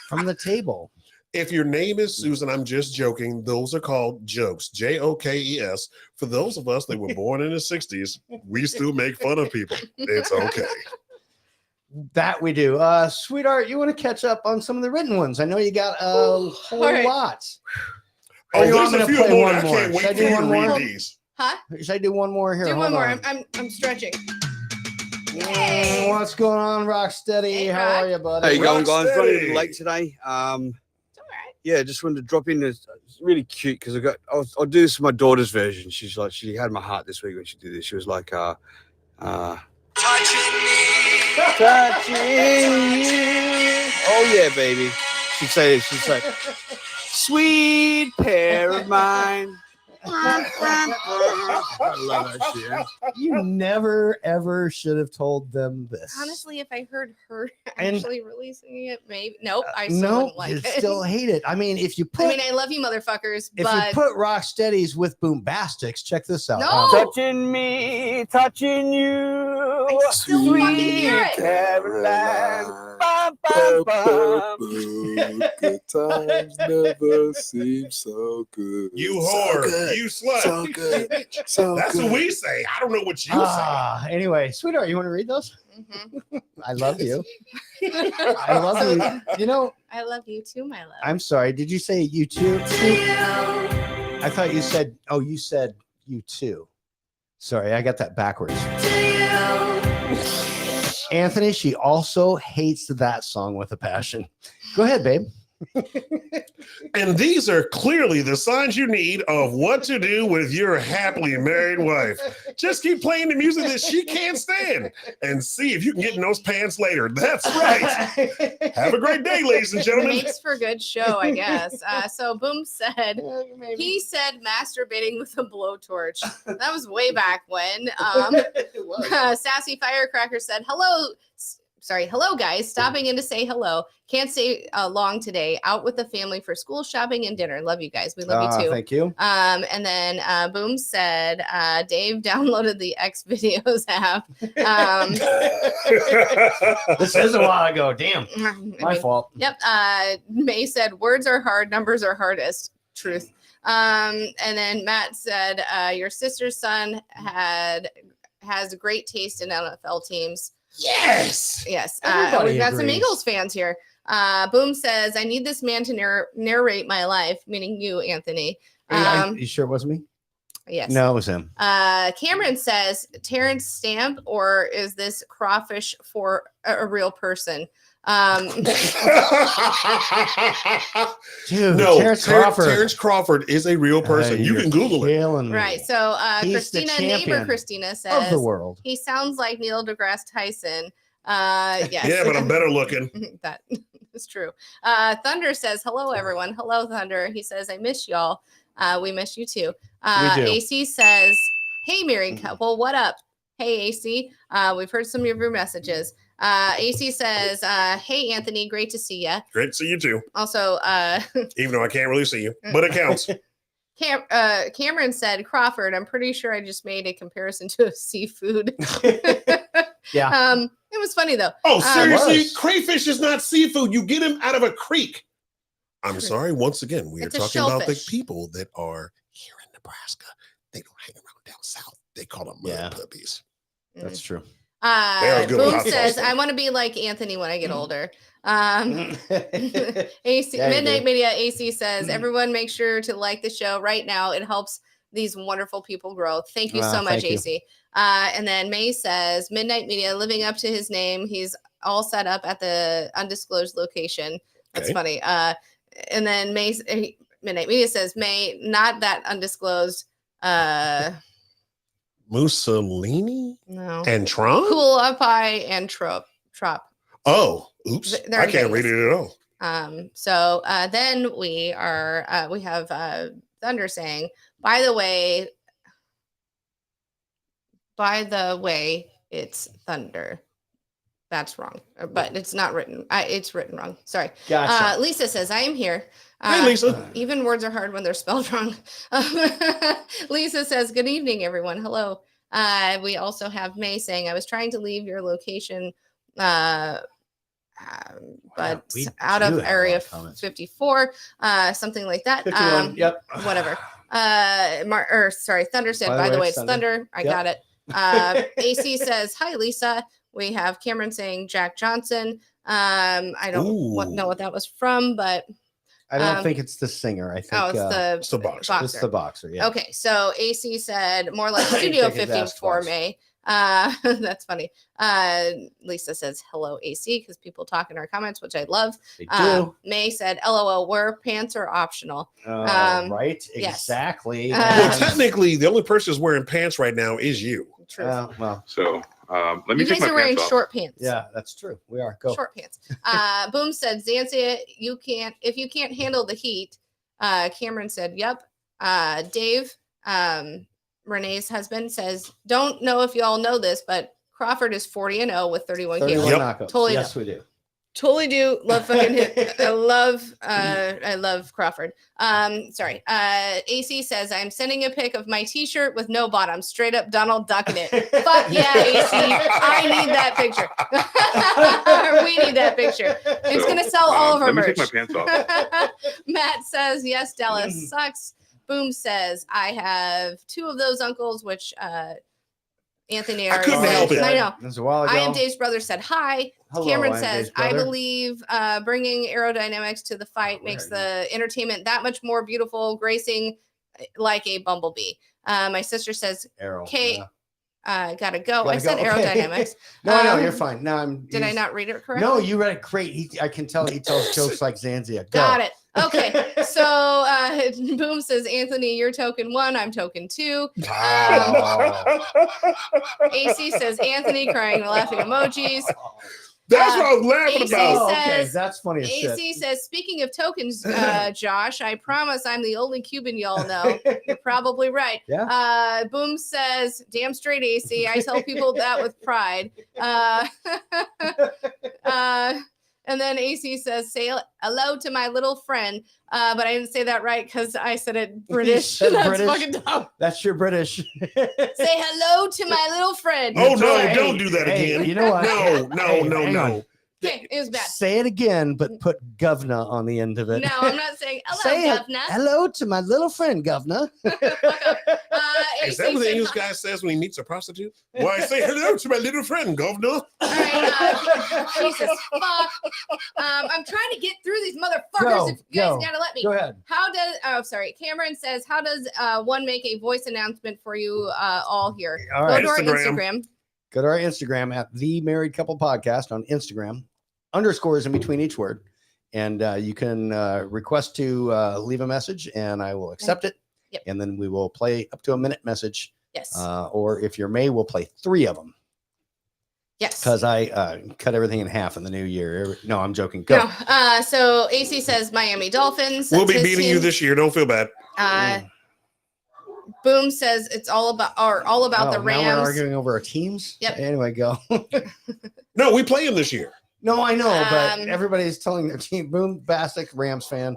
From the table. If your name is Susan, I'm just joking. Those are called jokes. Jokes. For those of us that were born in the 60s, we still make fun of people. It's okay. That we do. Sweetheart, you want to catch up on some of the written ones? I know you got a whole All right. lot. Oh, Or you want there's me a to few play more. one I more? can't Should I wait do for you one to read more? these. Huh? Should I do one more here? Do Hold one more. on. I'm stretching. What's going on, Rocksteady? Hey, How Rock. are you, buddy? How you going, guys? Running a Rocksteady. little late today. It's all right. Yeah, just wanted to drop in. It's really cute because I'll do this for my daughter's version. She had my heart this week when she did this. She was like, Touching you. Oh yeah, baby. She'd say, sweet pair of mine. I love that shit. You never ever should have told them this. Honestly, if I heard her And- actually releasing it, maybe. Nope, I still No, wouldn't like you it. still hate it. I mean, if you put I mean, I love you, motherfuckers, if but you put Rocksteadies with Boombastics, check this out. No! Touching me, touching you. I still fucking hear it. Caroline. Bum, bum, bum. Good times never seem so good. You So whore. good. You slut. So good. So That's good. what we say. I don't know what you Anyway, sweetheart, you want to read those? Mhm. I love you. I love you. You know, I love you too, my love. I'm sorry. Did you say you too? I thought you said, oh, you said you too. Sorry, I got that backwards. Anthony, she also hates that song with a passion. Go ahead, babe. And these are clearly the signs you need of what to do with your happily married wife. Just keep playing the music that she can't stand and see if you can get in those pants later. That's right. Have a great day, ladies and gentlemen. Makes for good show, I guess. So Boom said he said masturbating with a blowtorch. That was way back when. Sassy Firecracker said hello guys, stopping in to say hello. Can't stay long today. Out with the family for school shopping and dinner. Love you guys. We love you too. Thank you. And then Boom said Dave downloaded the X Videos app. This is a while ago. Damn. My mean, fault. Yep. May said words are hard, numbers are hardest. Truth. And then Matt said your sister's son has great taste in NFL teams. Yes. Yes. Everybody We've got some agrees. Eagles fans here. Boom says, I need this man to narrate my life, meaning you, Anthony. You sure it wasn't me? Yes. No, it was him. Cameron says, Terrence Stamp, or is this crawfish for a real person? Dude, No, Terrence Crawford. Terrence Crawford is a real person. You You're can Google it. killing me. Right. So He's the Christina, neighbor champion Christina says, of the world. he sounds like Neil deGrasse Tyson. Yes. Yeah, but I'm better looking. That is true. Thunder says, hello, everyone. Hello, Thunder. He says, I miss y'all. We miss you too. We do. AC says, hey, married couple, what up? Hey, AC. We've heard some of your Mm-hmm. messages. AC says, hey, Anthony, great to see you. Great to see you too. Also, Even though I can't really see you, but it counts. Cameron said, Crawford, I'm pretty sure I just made a comparison to a seafood. Yeah. It was funny though. Oh, seriously? was. Crayfish is not seafood. You get them out of a creek. I'm sorry. Once again, we It's are a talking about the shellfish. people that are here in Nebraska. They don't hang around down south. They call them mud Yeah. puppies. That's true. are good with Boom hot sauce, says, though. I want to be like Anthony when I get older. AC Yeah, you Midnight do. Media AC says, everyone make sure to like the show right now. It helps these wonderful people grow. Thank you so Wow, much, thank you. AC. And then May says, Midnight Media living up to his name. He's all set up at the undisclosed location. That's Okay. funny. And then Midnight Media says, May, not that undisclosed. Mussolini No. and Trump? Cool Up High and Trop. Oh, oops. They're I in can't read Vegas. it at all. So then we have Thunder saying, by the way, it's Thunder. That's wrong, but it's not written. It's written wrong. Sorry. Gotcha. Lisa says, I am here. Hey, Lisa. Even words are hard when they're spelled wrong. Lisa says, good evening, everyone. Hello. We also have May saying, I was trying to leave your location, but we out do of have a lot area of comments. 54, something like that. 51. Yep. Whatever. Thunder said, By the by the way, way, it's it's Thunder. Thunder. I Yep. got it. AC says, hi, Lisa. We have Cameron saying Jack Johnson. I don't know what that was from, but I don't think it's the singer. I think it's the boxer. It's the boxer. Yeah. Okay, so AC said more like He Studio took his ass 54 twice. May. That's funny. Lisa says hello AC because people talk in our comments, which I love. They do. May said LOL, where pants are optional. Right. yes. Exactly. Well, technically, the only person who's wearing pants right now is you. True. well, So Let me You take guys my are wearing pants off. short pants. Yeah, that's true. We are. Go. Short pants. Boom said, Xanthia, if you can't handle the heat. Cameron said, yep. Dave, Renee's husband, says, don't know if y'all know this, but Crawford is 40-0 with 31 KOs. 31 knockouts. Totally Yes, know. we do. Totally do love fucking hit. I love Crawford. Sorry. AC says I'm sending a pic of my t-shirt with no bottom, straight up Donald Duck in it. Fuck yeah, AC. I need that picture. We need that picture. It's gonna sell all of our let me merch. take my pants off. Matt says yes, Dallas sucks. Boom says I have 2 of those uncles, which Anthony I couldn't help it. I know. That's a while ago. I am Dave's brother said hi. Hello, Cameron I am says, Dave's I brother." believe bringing aerodynamics to the fight makes the entertainment that much more beautiful, gracing like a bumblebee. My sister says, Arrow. Kate, yeah. gotta go. Gotta I said go. Okay. aerodynamics. No, no, you're fine. No, Did I he's- not read it correctly? No, you read it great. I can tell he tells jokes like Xanthia. Go. Got it. Okay. So Boom says, Anthony, you're token 1. I'm token 2. AC says, Anthony crying and laughing emojis. That's what I was laughing AC about. Oh, okay, says, that's funny as shit. AC says, speaking of tokens, Josh, I promise I'm the only Cuban y'all know. You're probably right. Yeah. Boom says, damn straight, AC. I tell people that with pride. And then AC says, say hello to my little friend. But I didn't say that right because I said it British. said That's British? fucking dumb. That's your British. Say hello to my little friend. Oh no! Hey, Don't do that hey, again. you know what? No, Hey, no, hang no. on. Okay, it was bad. Say it again, but put governor on the end of it. No, I'm not saying hello, Say governor. hello to my little friend, governor. Is that what the English guy says when he meets a prostitute? Why say hello to my little friend, governor? Jesus fuck. I'm trying to get through these motherfuckers. If you guys gotta let me. Go ahead. How does? Oh, sorry. Cameron says, "How does one make a voice announcement for you all here?" All right. Go to our Instagram. Go to our Instagram at the Married Couple Podcast on Instagram. Underscores in between each word, and you can request to leave a message, and I will accept it. Yep. And then we will play up to a minute message. Yes. Or if you're May, we'll play 3 of them. Yes. Because I cut everything in half in the new year. No, I'm joking. Go. No. So AC says Miami Dolphins. We'll be That's his beating you team. this year. Don't feel bad. Boom says it's all about the Oh, Rams. Now we're arguing over our teams. Yep. Anyway, go. No, we play them this year. No, I know, but Um, everybody's telling their team. Boom, Bastick, Rams fan.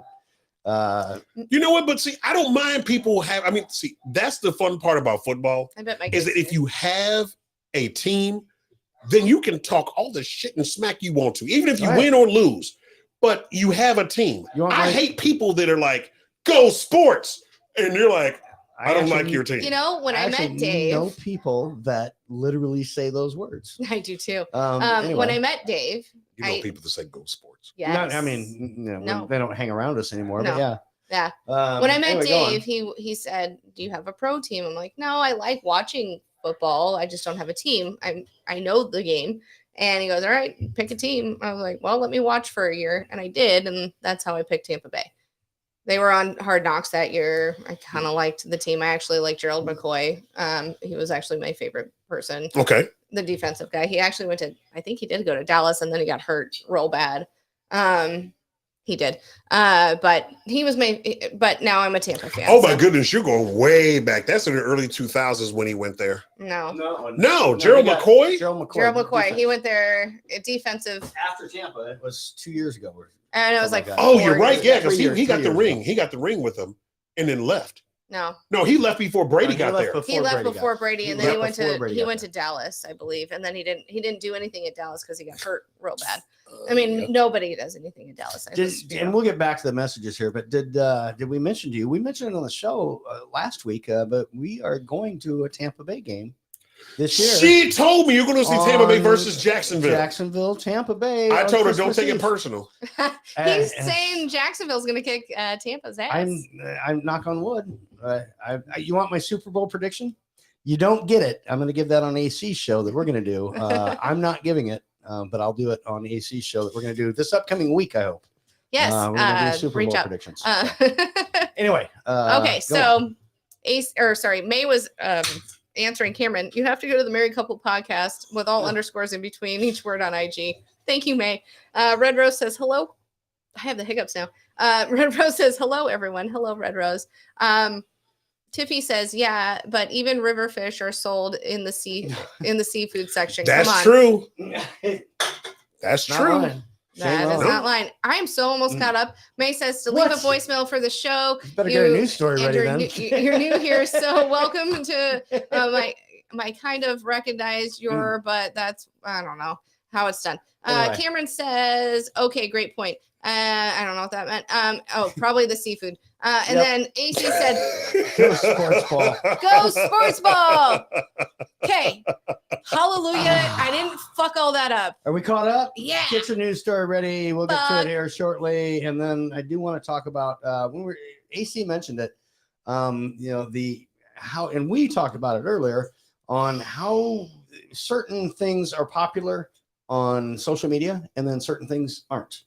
You know what? But see, I don't mind people have. I mean, see, that's the fun part about football. I bet my Is kids that if you have a team, then you can talk all the shit and smack you want to, even if you Right. win or lose. But you have a team. You want I my- hate people that are like, "Go sports," and you're like, "I don't like actually- your team." You know, when I actually met Dave, know people that literally say those words. I do too. Anyway. When I met Dave, You know I- people that say "Go sports." yes. Not, I mean, No. they don't hang around us anymore. But No. yeah. Yeah. When I met anyway, go on. Dave, he said, "Do you have a pro team?" I'm like, "No, I like watching football. I just don't have a team. I know the game." And he goes, "All right, pick a team." I was like, "Well, let me watch for a year," and I did, and that's how I picked Tampa Bay. They were on Hard Knocks that year. I kind of liked the team. I actually liked Gerald McCoy. He was actually my favorite person. Okay. The defensive guy. He actually went to, I think he did go to Dallas, and then he got hurt real bad. He did. But he was but now I'm a Tampa fan. Oh my so- goodness, you're going way back. That's in the early 2000s when he went there. No. No, Gerald McCoy. Gerald McCoy. Gerald McCoy. defense. He went there defensive. After Tampa. It was 2 years ago. And it was Something like, like Oh, that. you're right. Yeah, because 3 years, he got 3 the years ring. ago. He got the ring with him, and then left. no. No, he left before Brady He got left there. before He left Brady got before there. Brady, and He then he left went before to Brady he got went there. to Dallas, I believe, and then he didn't do anything at Dallas because he got hurt real bad. I mean, nobody does anything in Dallas. And we'll get back to the messages here, but did we mention to you? We mentioned it on the show last week, but we are going to a Tampa Bay game this year. She told me you're going to see Tampa Bay on versus Jacksonville. Jacksonville, Tampa Bay. I on told her, don't Christmas take it Eve. personal. He's saying Jacksonville's going to kick Tampa's ass. I'm knock on wood. You want my Super Bowl prediction? You don't get it. I'm going to give that on AC's show that we're going to do. I'm not giving it, but I'll do it on AC's show that we're going to do this upcoming week. I hope. Yes. we're going to do Super reach Bowl out. predictions. Anyway. Okay, go on. so May was answering Cameron, you have to go to the Married Couple podcast with all underscores in between each word on IG. Thank you, May. Red Rose says hello. I have the hiccups now. Red Rose says hello, everyone. Hello, Red Rose. Tiffy says, yeah, but even river fish are sold in the seafood section. That's true. That's Not true. lying. That is not lying. I am so almost caught up. May says to leave a voicemail for the show. You better get a news story and ready you're then. new here, so welcome to my kind of recognize your, but that's I don't know how it's done. Anyway. Cameron says, okay, great point. I don't know what that meant. Probably the seafood. And then AC said, Go sports ball. Go sports ball. Okay. Hallelujah. I didn't fuck all that up. Are we caught up? Yeah. Get your news story ready. We'll get to Fuck. it here shortly. And then I do want to talk about AC mentioned it. And we talked about it earlier on how certain things are popular on social media and then certain things aren't.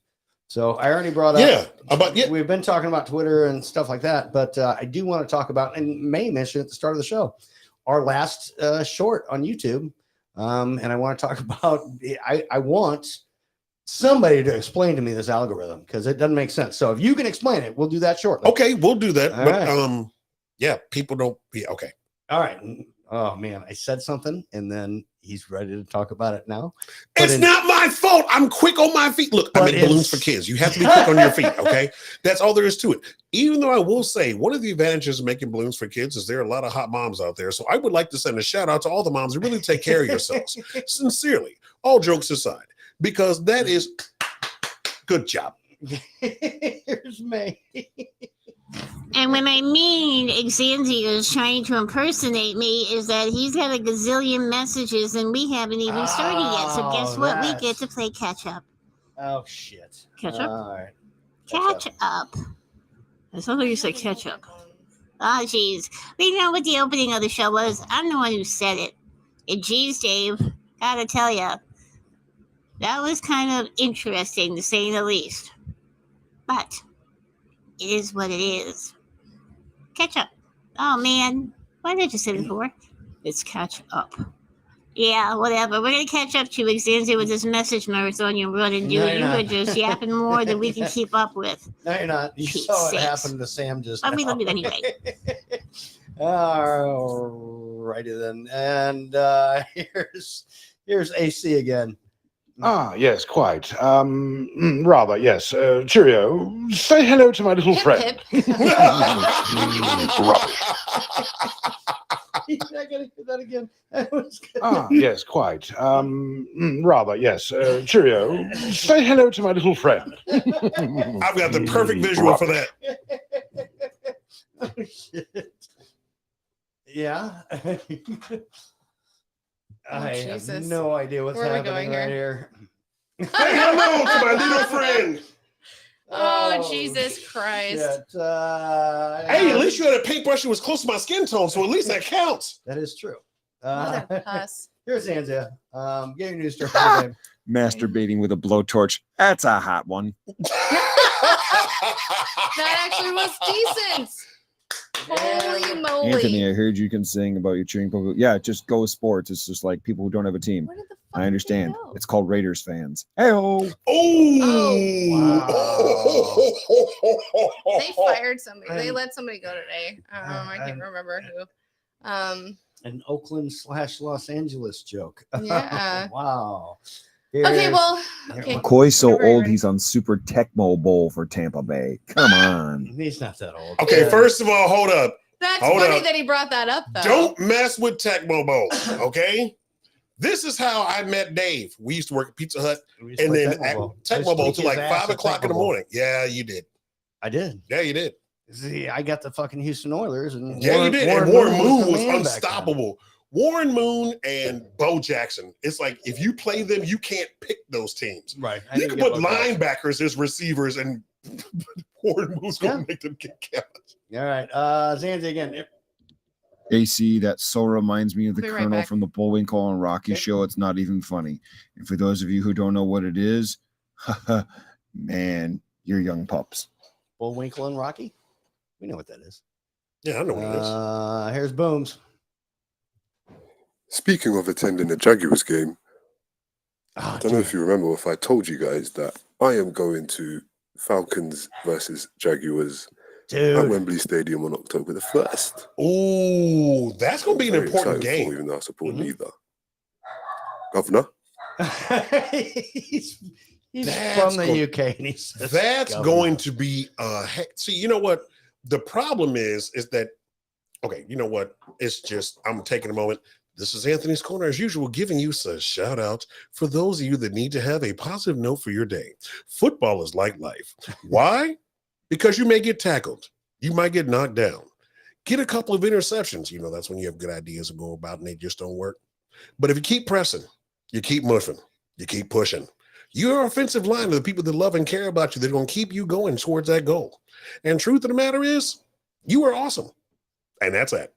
So I already brought up. We've been talking about Twitter and stuff like that, but I do want to talk about, and May mentioned at the start of the show, our last short on YouTube. And I want to talk about. I want somebody to explain to me this algorithm because it doesn't make sense. So if you can explain it, we'll do that shortly. Okay, we'll do that. All But right. yeah, people don't. Yeah, okay. All right. Oh man, I said something, and then he's ready to talk about it now. It's not my fault. I'm quick on my feet. Look, I make balloons for kids. You have to be quick on your feet, okay? That's all there is to it. Even though I will say one of the advantages of making balloons for kids is there are a lot of hot moms out there. So I would like to send a shout out to all the moms who really take care of yourselves. Sincerely, all jokes aside, because that is good job. Here's May. And when I mean Xanthi is trying to impersonate me, is that he's got a gazillion messages and we haven't even started yet. So guess what? We get to play catch up. Oh shit. Catch up? All right. Catch up. It sounds like you said catch up. Oh, jeez. But you know what the opening of the show was? I'm the one who said it. And geez, Dave, gotta tell ya, that was kind of interesting to say the least. But it is what it is. Catch up. Oh, man. Why did you say it before? It's catch up. Yeah, whatever. We're going to catch up to you, Xanthi, with this message marathon you're running, dude. No, you're You not. are just yapping more than we can keep up with. No, you're not. You Pete's saw what sakes. happened to Sam just I mean, now. love you anyway. All righty then. And here's AC again. Ah, yes, quite. Rather, yes. Cheerio. Say hello to my little friend. Rubbish. You're not going to do that again. That was good. Ah, yes, quite. Rather, yes. Cheerio. Say hello to my little friend. I've got the perfect visual for that. Oh, shit. Yeah. I have Jesus. no idea what's Where are we happening going right here. Say hello to my little friend. Oh, Jesus Christ. Shit. Hey, at least you had a paintbrush that was close to my skin tone, so at least that counts. That is true. Mother puss. Here's Anzia. Get your news story, babe. Masturbating with a blowtorch. That's a hot one. That actually was decent. Holy moly. Anthony, I heard you can sing about your cheering people. Yeah, just go with sports. It's just like people who don't have a team. I understand. It's called Raiders fans. Hey-oh. They fired somebody. They let somebody go today. I can't remember who. An Oakland/Los Angeles joke. Yeah. Wow. Okay, Here's- well, okay. McCoy's so Whenever you're old ready. he's on Super Tecmo Bowl for Tampa Bay. Come on. He's not that old. Okay, first of all, hold up. That's Hold funny up. that he brought that up, though. Don't mess with Tecmo Bowl, okay? This is how I met Dave. We used to work at Pizza Hut, used to and play then Tecmo at Bowl. I Tecmo used to Bowl kick till like his ass 5 at o'clock in the Tecmo Bowl. morning. Yeah, you did. I did. Yeah, you did. See, I got the fucking Houston Oilers, and Yeah, you did. And Warren Moon the was man back then. unstoppable. Warren Moon and Bo Jackson. It's like if you play them, you can't pick those teams. Right. I You need can to put get looked at. linebackers as receivers, and Warren Moon's going to make them get count. All right. Zanzi again. AC, that so reminds me of the Be right Colonel back. from the Bullwinkle and Rocky show. It's not even funny. And for those of you who don't know what it is, man, you're young pups. Bullwinkle and Rocky. We know what that is. Yeah, I know what it is. Here's Booms. Speaking of attending a Jaguars game, Oh, I don't know if you remember if I told you guys that I am going to Falcons versus Jaguars at dude. Wembley Stadium on October the 1st. Ooh, that's going to be an Very important excited for, game. even though I support Mhm. neither. Governor? he's That's from the go- UK, and he says That's governor. going to be see, you know what? The problem is that okay, you know what? It's just I'm taking a moment. This is Anthony's Corner, as usual, giving you a shout out for those of you that need to have a positive note for your day. Football is like life. Why? Because you may get tackled. You might get knocked down. Get a couple of interceptions. You know, that's when you have good ideas to go about and they just don't work. But if you keep pressing, you keep moving, you keep pushing. Your offensive line are the people that love and care about you. They're going to keep you going towards that goal. And truth of the matter is, you are awesome. And that's it.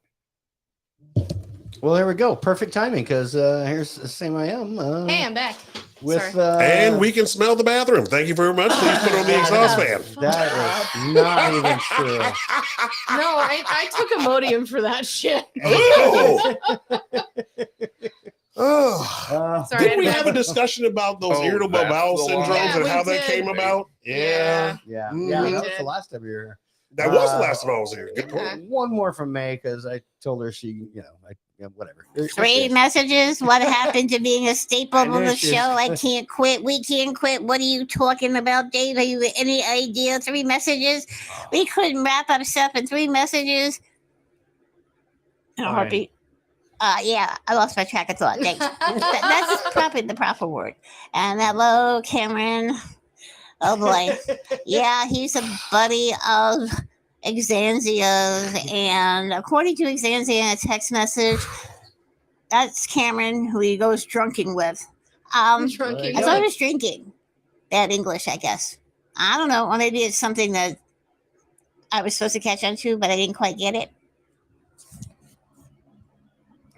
Well, there we go. Perfect timing, because here's the same I am. Hey, I'm back. With and we can smell the bathroom. Thank you very much. Please put on the exhaust fan. That is not even true. No, I took Imodium for that shit. Oh, Sorry, didn't we I- have a discussion about those irritable that's bowel the syndromes one. Yeah, and we how that did. came about? Yeah. Yeah, Mhm. that was did. the last time you were here. That was the last time I was here. Good point. Yeah. One more from May, because I told her she, whatever. Three messages. What happened to being a staple I of knew the she was- show? I can't quit. We can't quit. What are you talking about, Dave? Are you any idea? 3 messages. We couldn't wrap up stuff in 3 messages. In a Fine. heartbeat. Yeah, I lost my track of thought. Thanks. That's probably the proper word. And hello, Cameron. Oh boy. Yeah, he's a buddy of Exanzia's, and according to Exanzia in a text message, that's Cameron who he goes drunking with. Drunking. I thought he was drinking. Bad English, I guess. I don't know, or maybe it's something that I was supposed to catch on to, but I didn't quite get it.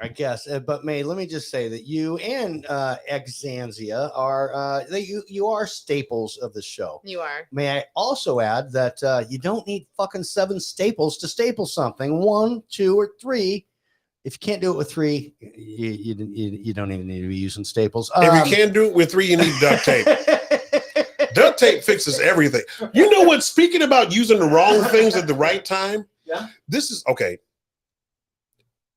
I guess. But May, let me just say that you and Exanzia are you are staples of the show. You are. May I also add that you don't need fucking 7 staples to staple something. 1, 2, or 3. If you can't do it with 3, you don't even need to be using staples. If you can't do it with 3, you need duct tape. Duct tape fixes everything. You know what? Speaking about using the wrong things at the right time, Yeah. this is okay.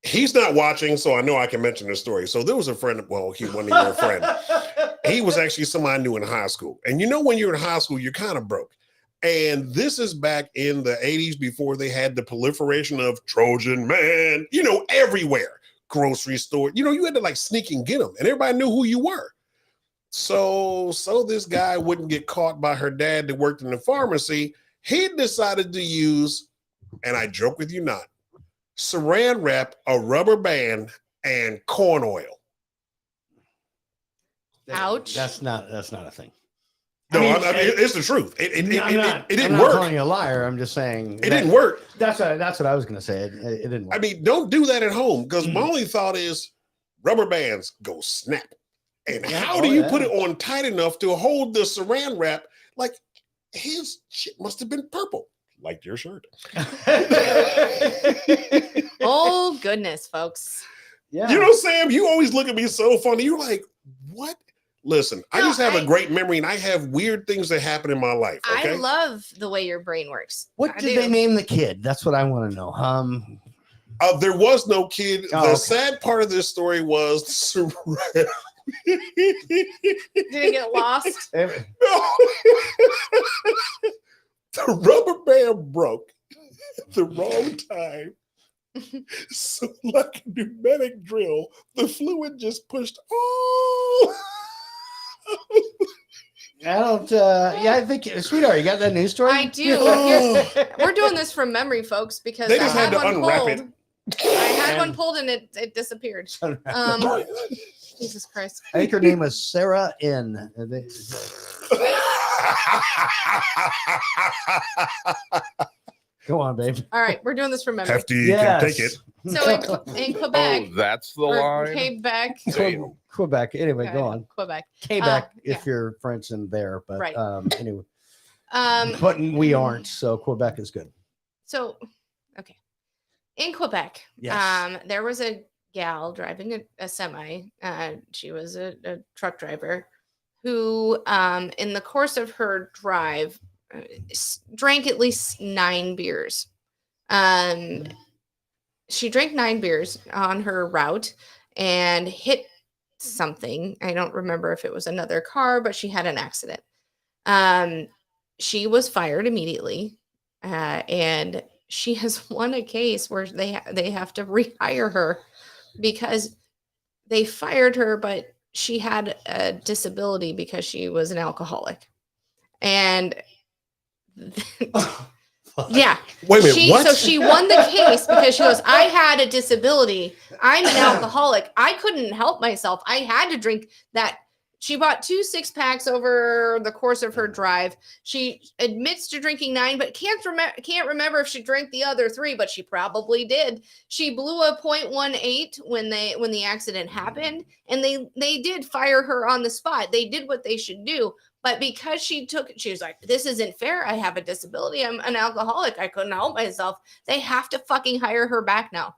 He's not watching, so I know I can mention the story. So there was a friend, well, he wasn't even a friend. He was actually somebody I knew in high school. And you know, when you're in high school, you're kind of broke. And this is back in the 80s before they had the proliferation of Trojan Man, everywhere. Grocery store. You had to like sneak and get them, and everybody knew who you were. So this guy wouldn't get caught by her dad that worked in the pharmacy. He decided to use, and I joke with you not, saran wrap, a rubber band, and corn oil. Ouch. That's not a thing. No, I mean, it's the truth. It I'm didn't not work. calling you a liar. I'm just saying It didn't work. That's what I was going to say. It didn't work. I mean, don't do that at home, because my only thought is rubber bands go snap. And Yeah, how oh, do you yeah. put it on tight enough to hold the saran wrap? Like his shit must have been purple, like your shirt. Oh goodness, folks. Yeah. You know, Sam, you always look at me so funny. You're like, what? Listen, I No, just have a great memory, and I have weird things that happen in my life. Okay. I love the way your brain works. What I did do. they name the kid? That's what I want to know. There was no kid. Oh, The okay. sad part of this story was Did it get lost? the rubber band broke at the wrong time. So, like a pneumatic drill, the fluid just pushed all. I don't. I think, sweetheart, you got that news story? I do. We're doing this from memory, folks, because They I just had to one unwrap pulled. it. I had one pulled and it disappeared. Jesus Christ. I think her name was Sarah N. Go on, babe. All right, we're doing this from memory. Hefty Yes. can take it. So in Quebec, Oh, that's the or line. Quebec, Quebec. Anyway, Okay, go on. Quebec. Quebec, yeah. if you're French and there, but Right. anyway. Um, But we aren't, so Quebec is good. So, okay. In Quebec, Yes. there was a gal driving a semi. She was a truck driver who, in the course of her drive, drank at least 9 beers. She drank 9 beers on her route and hit something. I don't remember if it was another car, but she had an accident. She was fired immediately, and she has won a case where they have to rehire her because they fired her, but she had a disability because she was an alcoholic. And yeah. Wait a minute, what? So she won the case because she goes, I had a disability. I'm an alcoholic. I couldn't help myself. I had to drink that. She bought 2 6-packs over the course of her drive. She admits to drinking 9, but can't remember if she drank the other 3, but she probably did. She blew a .18 when the accident happened, and they did fire her on the spot. They did what they should do. But because she was like, this isn't fair. I have a disability. I'm an alcoholic. I couldn't help myself. They have to fucking hire her back now.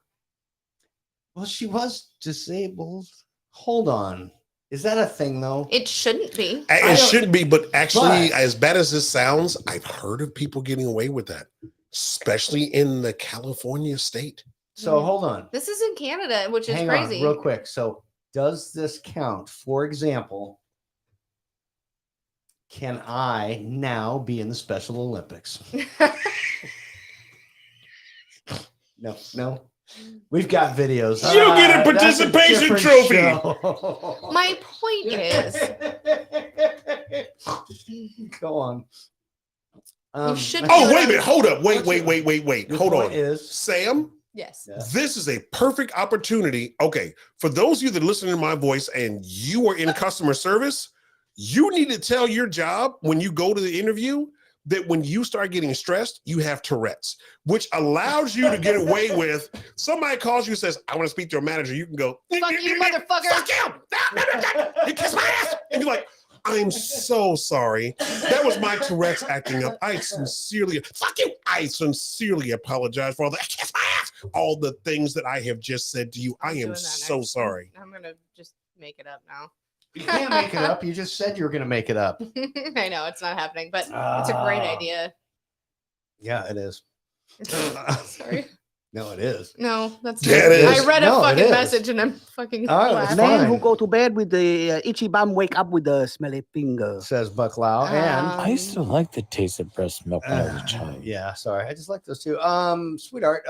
Well, she was disabled. Hold on. Is that a thing, though? It shouldn't be. It shouldn't be, but actually, as bad as this sounds, I've heard of people getting away with that, especially in the California state. So hold on. This is in Canada, which is Hang crazy. on, real quick. So does this count? For example, can I now be in the Special Olympics? No. We've got videos. You get a participation trophy. My point is, go on. You should. Oh, wait a minute. Hold up. Wait. Your Hold point on. is- Sam, yes. this is a perfect opportunity. Okay, for those of you that listen to my voice and you are in customer service, you need to tell your job when you go to the interview that when you start getting stressed, you have Tourette's, which allows you to get away with somebody calls you and says, I want to speak to your manager. You can go, Fuck you, motherfucker. Fuck him. You kiss my ass. And you're like, I'm so sorry. That was my Tourette's acting up. Fuck you. I sincerely apologize for all that. Kiss my ass. All the things that I have just said to you. I am so sorry. I'm going to just make it up now. You can't make it up. You just said you were going to make it up. I know it's not happening, but it's a great idea. Yeah, it is. Sorry. No, it is. No, that's Yeah, it is. I read a No, it fucking is. message and I'm fucking laughing. Man who go to bed with the itchy bum wake up with the smelly finger. Says Buck Lau. And I used to like the taste of breast milk when I was a child. yeah, sorry. I just like those two. Sweetheart,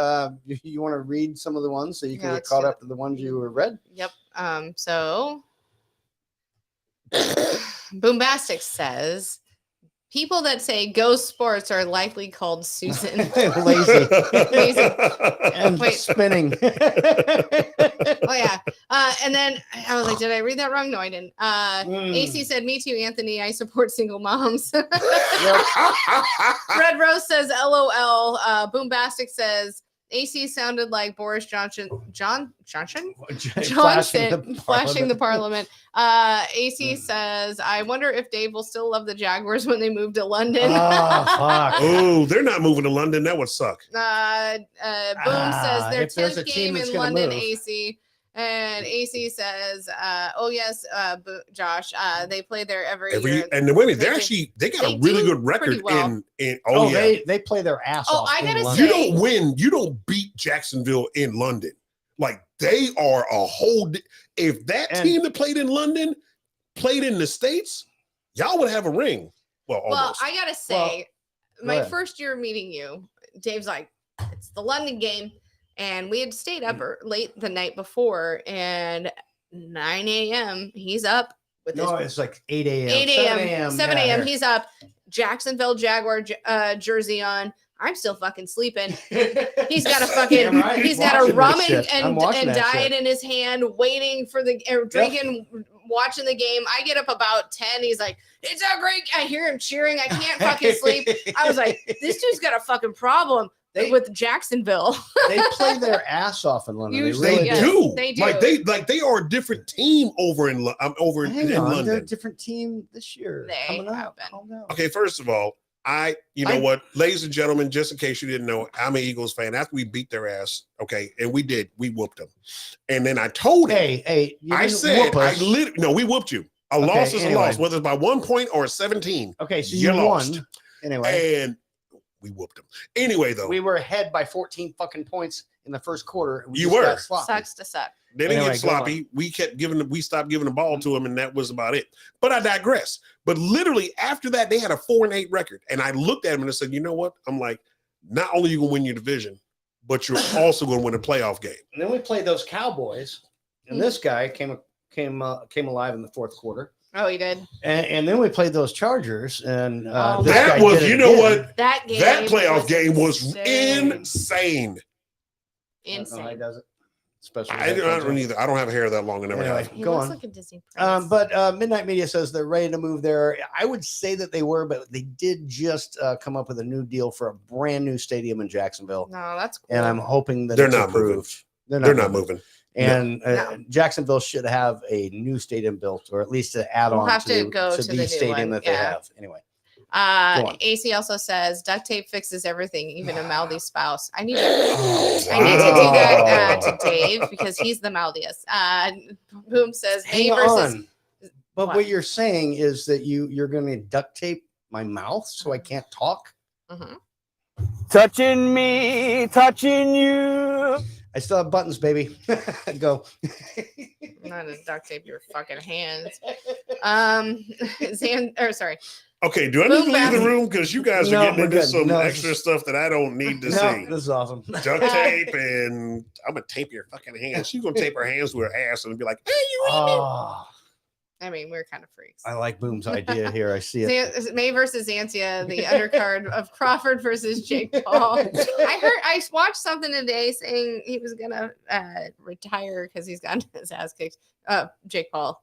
you want to read some of the ones so you can Yeah, get let's caught do up to the ones you read? Yep. So Boombastic says people that say go sports are likely called Susan. Lazy. Lazy. And Wait. spinning. Oh yeah. And then I was like, did I read that wrong? No, I didn't. AC said, me too, Anthony. I support single moms. Red Rose says, LOL. Boombastic says, AC sounded like Boris Johnson. Johnson flashing the parliament. AC says, I wonder if Dave will still love the Jaguars when they move to London. Oh, they're not moving to London. That would suck. Boom says their if there's a 10th team game that's in gonna London, move. AC. And AC says, oh yes, Josh, they play there every year. And the women, they got a really good record pretty well. They play their ass Oh, off. I in gotta London. You don't win. You don't beat Jacksonville in London. Like they are a whole. If that team that played in London played in the States, y'all would have a ring. Well, almost. I gotta say, go my ahead. first year meeting you, Dave's like, it's the London game. And we had stayed up late the night before, and 9 a.m. he's up with No, his it's like 8 a.m. 8 a.m. 7 Yeah, a.m. here. He's up, Jacksonville Jaguar jersey on. I'm still fucking sleeping. He's got a fucking, Damn right. he's got a Watching rum this shit. I'm and watching that diet shit. in his hand, waiting for the drinking, watching the game. I get up about 10. He's like, it's a great. I hear him cheering. I can't fucking sleep. I was like, this dude's got a fucking problem with Jacksonville. They play their ass off in London. Usually, they yes, do. they do. Like they are a different team over in Hang in on, they're a London. different team this year. They Coming have up. been. Calm down. Okay, first of all, You know what, ladies and gentlemen, just in case you didn't know, I'm an Eagles fan. After we beat their ass, okay, and we whooped them. And then I told him, hey, I said, we whooped you. A loss is a loss, whether it's by 1 point or 17. Okay, so you lost. Won. Anyway. And we whooped them. Anyway, though. We were ahead by 14 fucking points in the first quarter. You were. Sucks to suck. They didn't get sloppy. We stopped giving the ball to them, and that was about it. But I digress. But literally after that, they had a 4-8 record. And I looked at them and I said, you know what? I'm like, not only are you gonna win your division, but you're also gonna win a playoff game. And then we played those Cowboys, and this guy came alive in the fourth quarter. Oh, he did. And then we played those Chargers, and that was, you know what? That game, that playoff game was insane. Insane. He does it. Especially I don't either. I don't have hair that long. I never have. He go looks on. like a Disney prince. But Midnight Media says they're ready to move there. I would say that they were, but they did just come up with a new deal for a brand new stadium in Jacksonville. No, that's cool. And I'm hoping that they're it's not approved. moving. They're not moving. And Jacksonville should have a new stadium built, or at least an add-on have to to go to the the new stadium one. that they have. Anyway. AC also says duct tape fixes everything, even a mouthy spouse. I need to do that to Dave because he's the mouthiest. Boom says Hang on. But what you're saying is that you're going to duct tape my mouth so I can't talk? Touching me, touching you. I still have buttons, baby. Go. I'm not gonna duct tape your fucking hands. Sorry. Okay, do I need to leave the room? Because you guys are getting into some extra stuff that I don't need to see. This is awesome. Duct tape, and I'm going to tape your fucking hands. She's going to tape her hands with her ass and be like, hey, you read me? I mean, we're kind of freaks. I like Boom's idea here. I see it. May versus Antia, the undercard of Crawford versus Jake Paul. I watched something today saying he was gonna retire because he's gotten his ass kicked. Jake Paul.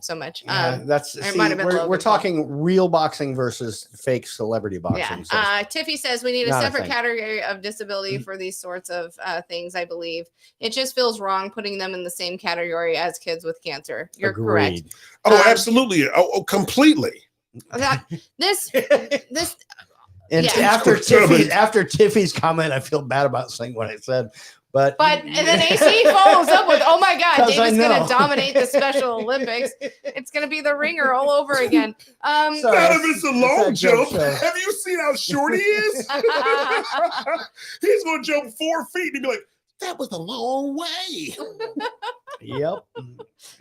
So much. We're talking real boxing versus fake celebrity boxing. Yeah. So Tiffy says we need a separate category of disability for these sorts of things. I believe it just feels wrong putting them in the same category as kids with cancer. You're correct. Oh, absolutely. Oh, completely. This. And after Tiffy's comment, I feel bad about saying what I said. But and then AC follows up with, "Oh my God, David's going to dominate the Special Olympics. It's going to be the ringer all over again." None of it's a long jump. Have you seen how short he is? He's going to jump 4 feet and be like, "That was a long way." Yep,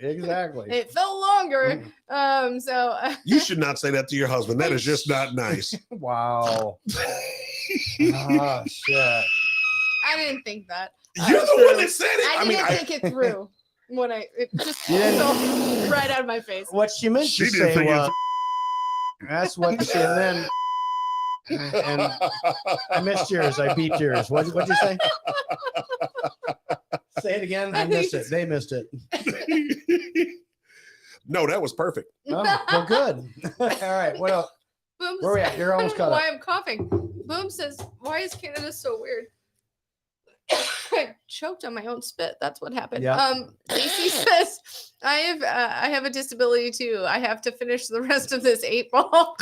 exactly. It felt longer. You should not say that to your husband. That is just not nice. Wow. Oh shit. I didn't think that. You're the one that said it. I didn't think it through when it just fell right out of my face. What she meant to say was, that's what she then. And I missed yours. I beat yours. What'd you say? Say it again. I missed it. They missed it. No, that was perfect. Oh, well, good. All right. What else? Boom. Where are we at? You're almost caught up. Why I'm coughing. Boom says, "Why is Canada so weird?" I choked on my own spit. That's what happened. Yeah. AC says, I have a disability too. I have to finish the rest of this 8-ball.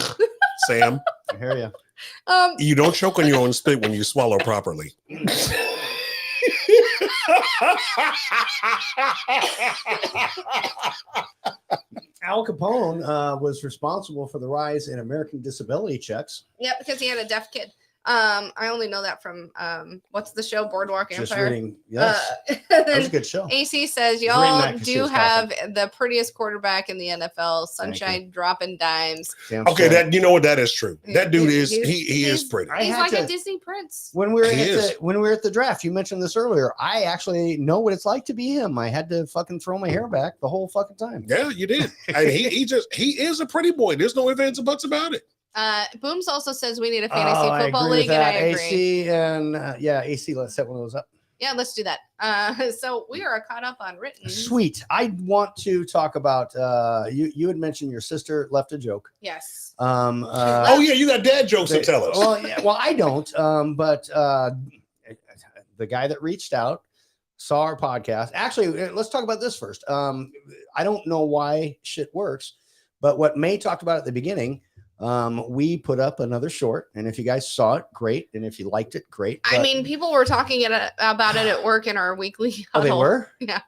Sam, I hear you. You don't choke on your own spit when you swallow properly. Al Capone was responsible for the rise in American disability checks. Yeah, because he had a deaf kid. I only know that from what's the show, Boardwalk Empire. Just reading. Yes, that was a good show. AC says y'all do have the prettiest quarterback in the NFL. Sunshine dropping dimes. Okay, that you know what, that is true. That dude is he is pretty. He's like a Disney prince. When we were at the draft, you mentioned this earlier. I actually know what it's like to be him. I had to fucking throw my hair back the whole fucking time. Yeah, you did. And he is a pretty boy. There's no ifs, ands, or buts about it. Booms also says we need a fantasy football league, and I agree. AC and AC. Let's set one of those up. Yeah, let's do that. So we are caught up on written. Sweet. I want to talk about. You had mentioned your sister left a joke. Yes. Oh yeah, you got dad jokes to tell us. Well, I don't. But the guy that reached out saw our podcast. Actually, let's talk about this first. I don't know why shit works, but what May talked about at the beginning. we put up another short, and if you guys saw it, great, and if you liked it, great. I but- mean, people were talking about it at work in our weekly. Oh, they huddle. were? Yeah.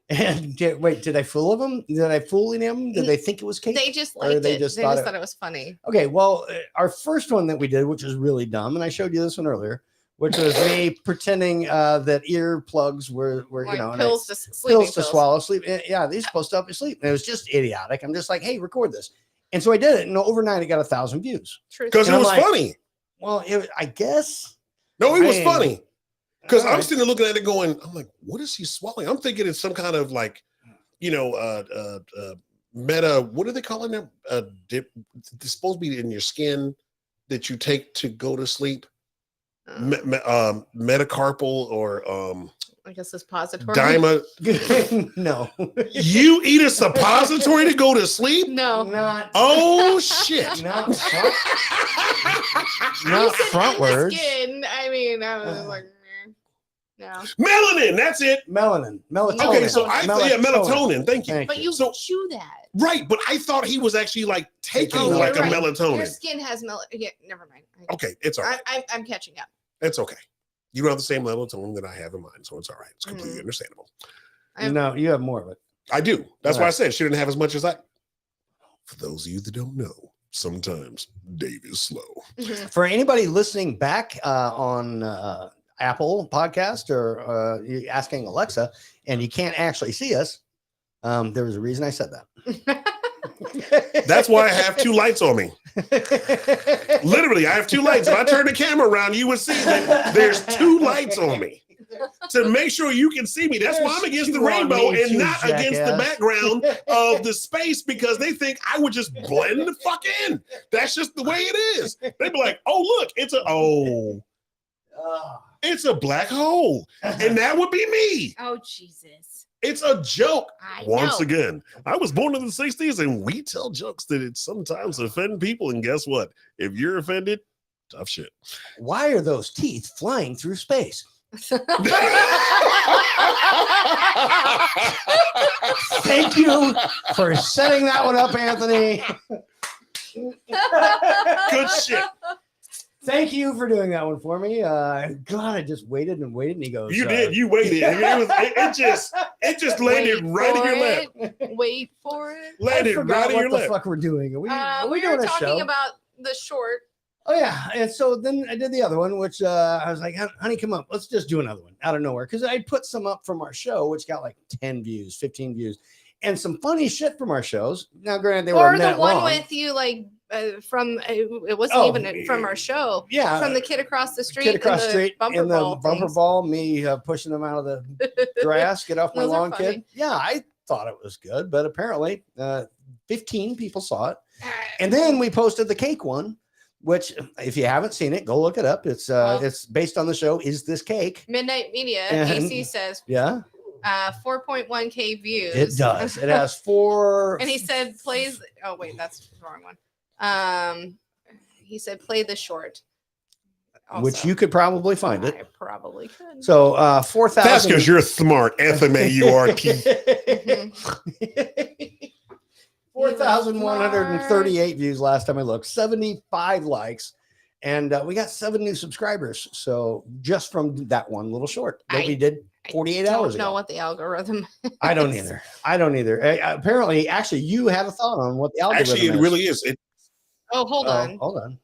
And did I fool them? Did I fool them? Did they think it was cake? They just Or liked they it. just They thought just it- thought it was funny. Okay, well, our first one that we did, which was really dumb, and I showed you this one earlier, which was me pretending that earplugs were Like you know, and pills I- to sleeping pills to swallow, sleep. Yeah, these supposed to help you sleep. And it was just idiotic. I'm just like, hey, record this. And so I did it, and overnight it got 1,000 views. Because And it I'm was like, funny. Well, I guess. No, it was I- funny. Because All I'm right. sitting there looking at it going, I'm like, what is he swallowing? I'm thinking it's some kind of like, meta, what are they calling them? Dip, it's supposed to be in your skin that you take to go to sleep. Metacarpal or I guess it's suppository. Dyma. No. You eat a suppository to go to sleep? No. Not. Oh shit. Not You said frontwards. Skin. I mean, I was like, no. Melanin, that's it. Melatonin. Okay, so melatonin. Thank you. But you So- chew that. Right, but I thought he was actually like taking Oh, like a you're right. melatonin. Your skin has Yeah, never mind. Okay, it's all right. I'm catching up. It's okay. You don't have the same melatonin that I have in mine, so it's all right. It's completely Mm. understandable. No, you have more of it. I do. That's All why I right. said she didn't have as much as I. For those of you that don't know, sometimes Dave is slow. For anybody listening back on Apple Podcast or you asking Alexa, and you can't actually see us, there was a reason I said that. That's why I have two lights on me. Literally, I have two lights. If I turn the camera around, you would see that there's two lights on me to make sure you can see me. That's why I'm against the Two on rainbow me, and you not against the jackass. background of the space because they think I would just blend the fuck in. That's just the way it is. They'd be like, oh, look, it's a black hole. And that would be me. Oh, Jesus. It's a joke. I Once know. again, I was born in the 60s and we tell jokes that it sometimes offend people. And guess what? If you're offended, tough shit. Why are those teeth flying through space? Thank you for setting that one up, Anthony. Good shit. Thank you for doing that one for me. God, I just waited and waited, and he goes, You did. You waited. It just landed right in your lap. Wait for it. I Landed forgot right in what your the lap. fuck we're doing. Are we We doing were a talking show? about the short. Oh yeah, and so then I did the other one, which I was like, "Honey, come up, let's just do another one out of nowhere." Because I put some up from our show, which got like 10 views, 15 views, and some funny shit from our shows. Now, granted, they were Or a the minute one long. with you, like from it wasn't Oh, even from our show. yeah, from the kid across the street. Kid across the and street bumper in the ball bumper things. ball, me pushing them out of the grass, get off my Those are lawn, funny. kid. Yeah, I thought it was good, but apparently 15 people saw it. And then we posted the cake one, which if you haven't seen it, go look it up. It's it's based on the show Is This Cake? Midnight Media. And- AC says Yeah, 4.1K views. it does. It has 4. And he said plays. Oh wait, that's the wrong one. He said play the short. which Also, you could probably find I it. probably could. So 4,000. That's because you're smart. FMAURT. 4,138 views last time I looked, 75 likes, and we got 7 new subscribers. So just from that one little short that we did 48 hours Don't know ago. what the algorithm. I don't either. I don't either. Apparently, actually, you have a thought on what the algorithm Actually, it is. really is. Oh, hold on. Hold on.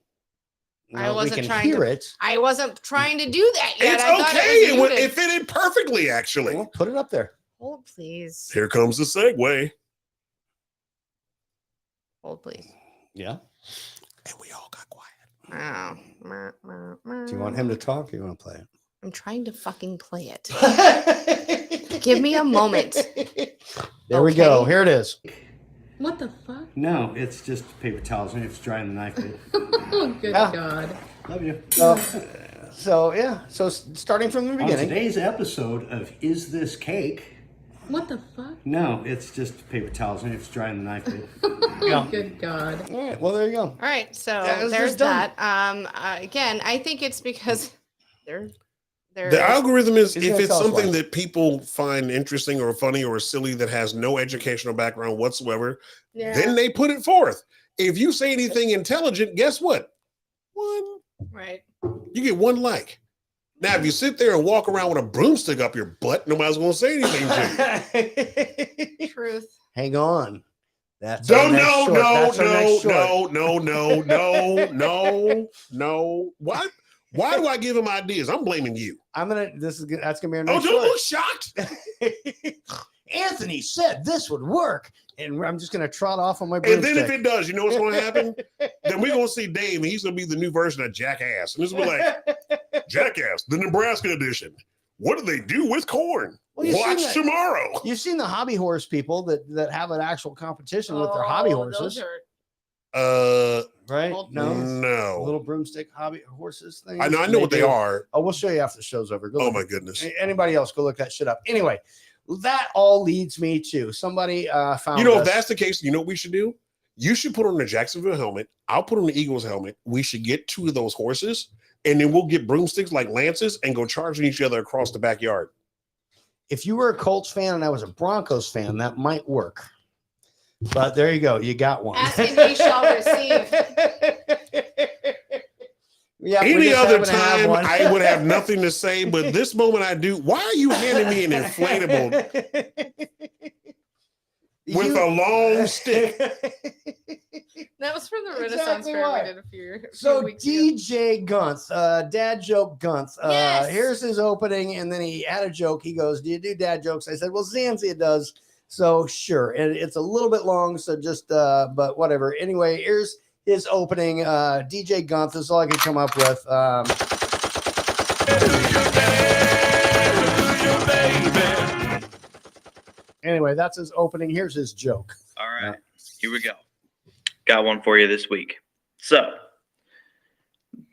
I Well, we wasn't can trying hear to. it. I wasn't trying to do that yet. It's I thought okay. It, was It muted. fitted perfectly, actually. Well, put it up there. Hold, please. Here comes the segue. Hold, please. Yeah. And we all got quiet. Oh. Do you want him to talk or you want to play it? I'm trying to fucking play it. Give me a moment. There we go. Okay. Here it is. What the fuck? No, it's just paper towels and it's drying the knife with. Oh, good Yeah. God. Love you. So yeah. So starting from the beginning. On today's episode of Is This Cake? What the fuck? No, it's just paper towels and it's drying the knife with. Yeah. Good God. All right. Well, there you go. All right. So That was there's just done. that. Again, I think it's because they're The algorithm is He's if gonna it's tell us something why. that people find interesting or funny or silly that has no educational background whatsoever, Yeah. then they put it forth. If you say anything intelligent, guess what? One. Right. You get one like. Now, if you sit there and walk around with a broomstick up your butt, nobody's going to say anything to you. Truth. Hang on. That's No, our next no, short. no, That's our next short. no. Why do I give him ideas? I'm blaming you. That's gonna be our Oh, next don't look short. shocked. Anthony said this would work, and I'm just gonna trot off on my And broomstick. then if it does, you know what's going to happen? Then we're going to see Dave, and he's going to be the new version of Jackass. And this will be like, Jackass, the Nebraska edition. What do they do with corn? Well, you've Watch seen that- tomorrow. You've seen the hobby horse people that have an actual competition with their hobby horses, right? No, little broomstick hobby horses thing. I know what they are. Oh, we'll show you after the show's over. Go Oh, look my it. goodness. Anybody else, go look that shit up. Anyway, that all leads me to somebody found. You know, if us- that's the case, you know what we should do? You should put on the Jacksonville helmet. I'll put on the Eagles helmet. We should get 2 of those horses, and then we'll get broomsticks like lances and go charging each other across the backyard. if you were a Colts fan and I was a Broncos fan, that might work. But there you go. You got one. Ask and ye shall receive. Yeah, we Any just other happen to have time, one. I would have nothing to say, but this moment I do. Why are you handing me an inflatable with a long stick? That was from the Renaissance Exactly Fair why. we did a few So weeks ago. DJ Guntz, dad joke Guntz. Yes. Here's his opening, and then he had a joke. He goes, "Do you do dad jokes?" I said, "Well, Zanzia does." So sure, and it's a little bit long, so just but whatever. Anyway, here's his opening. DJ Guntz. This is all I could come up with. Anyway, that's his opening. Here's his joke. All right, here we go. Got one for you this week. So,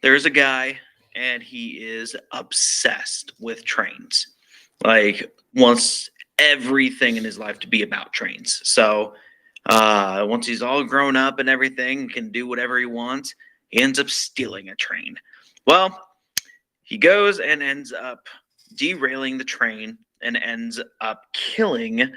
there's a guy, and he is obsessed with trains. Like, wants everything in his life to be about trains. So, once he's all grown up and everything, can do whatever he wants, he ends up stealing a train. Well, he goes and ends up derailing the train and ends up killing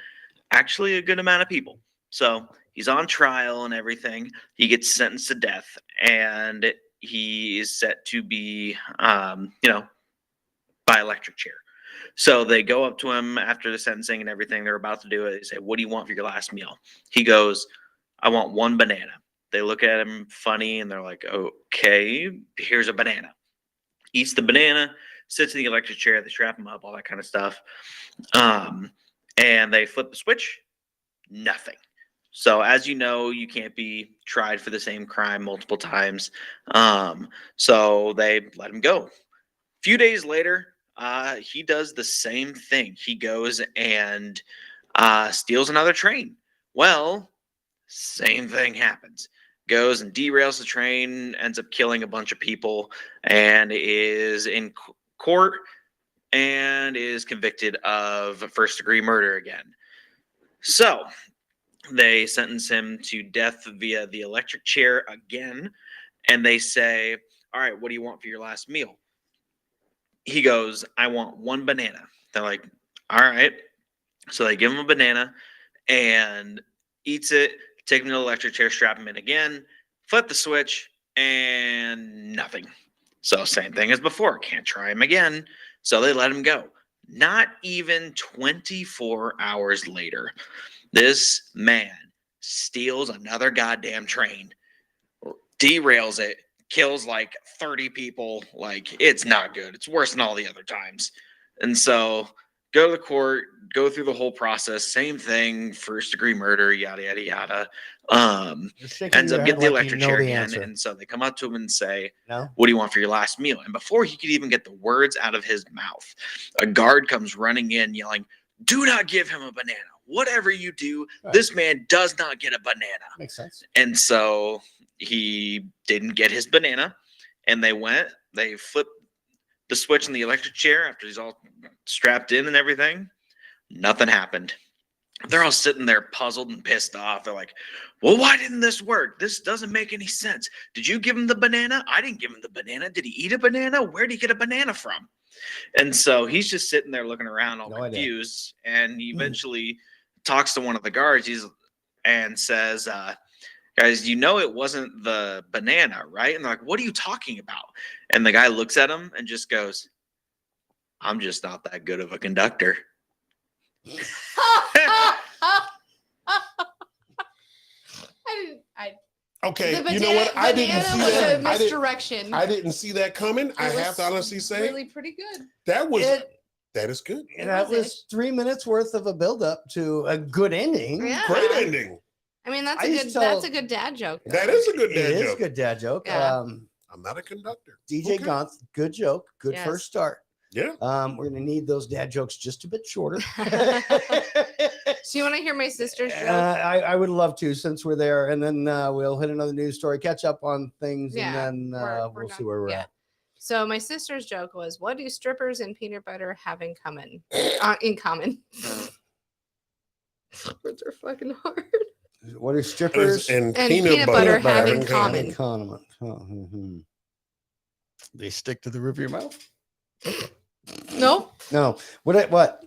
actually a good amount of people. So he's on trial and everything. He gets sentenced to death, and he is set to be, by electric chair. So they go up to him after the sentencing and everything. They're about to do it. They say, "What do you want for your last meal?" He goes, "I want one banana." They look at him funny, and they're like, "Okay, here's a banana." Eats the banana, sits in the electric chair. They strap him up, all that kind of stuff. And they flip the switch. Nothing. So as you know, you can't be tried for the same crime multiple times. So they let him go. A few days later, he does the same thing. He goes and steals another train. Well, same thing happens. Goes and derails the train, ends up killing a bunch of people, and is in court and is convicted of first-degree murder again. So they sentence him to death via the electric chair again, and they say, "All right, what do you want for your last meal?" He goes, "I want one banana." They're like, "All right." So they give him a banana and eats it, take him to the electric chair, strap him in again, flip the switch, and nothing. So same thing as before. Can't try him again. So they let him go. Not even 24 hours later, this man steals another goddamn train, derails it, kills like 30 people. Like, it's not good. It's worse than all the other times. And so go to the court, go through the whole process, same thing, first-degree murder, yada, yada, yada. Ends up getting the electric chair again. And so they come up to him and say, "No, what do you want for your last meal?" And before he could even get the words out of his mouth, a guard comes running in yelling, "Do not give him a banana. Whatever you do, this man does not get a banana." Makes sense. And so he didn't get his banana, and they flipped the switch in the electric chair after he's all strapped in and everything. Nothing happened. They're all sitting there puzzled and pissed off. They're like, "Well, why didn't this work? This doesn't make any sense. Did you give him the banana? I didn't give him the banana. Did he eat a banana? Where did he get a banana from?" And so he's just sitting there looking around all confused. And he eventually talks to one of the guards and says, guys, you know it wasn't the banana, right? And they're like, what are you talking about? And the guy looks at him and just goes, I'm just not that good of a conductor. Okay, The you know what? I didn't banana see was that. a misdirection. I didn't see that coming. I have to honestly say really pretty good. that was that is good. And that was 3 minutes worth of a build-up to a good ending. Yeah. Great ending. I mean, that's I a used good. to That's tell- a good dad joke. That is a good It dad is a joke. good dad joke. Yeah. I'm not a conductor. DJ Okay. Gonth, good joke. Good Yes. first start. Yeah. We're gonna need those dad jokes just a bit shorter. So you want to hear my sister's joke? I would love to, since we're there, and then we'll hit another news story, catch up on things, Yeah, and then we're we'll see where we're yeah. at. So my sister's joke was, "What do strippers and peanut butter have in common?" In common. Words are fucking hard. What are strippers And And peanut butter have in common. Condiment. They stick to the roof of your mouth. Nope. No. What?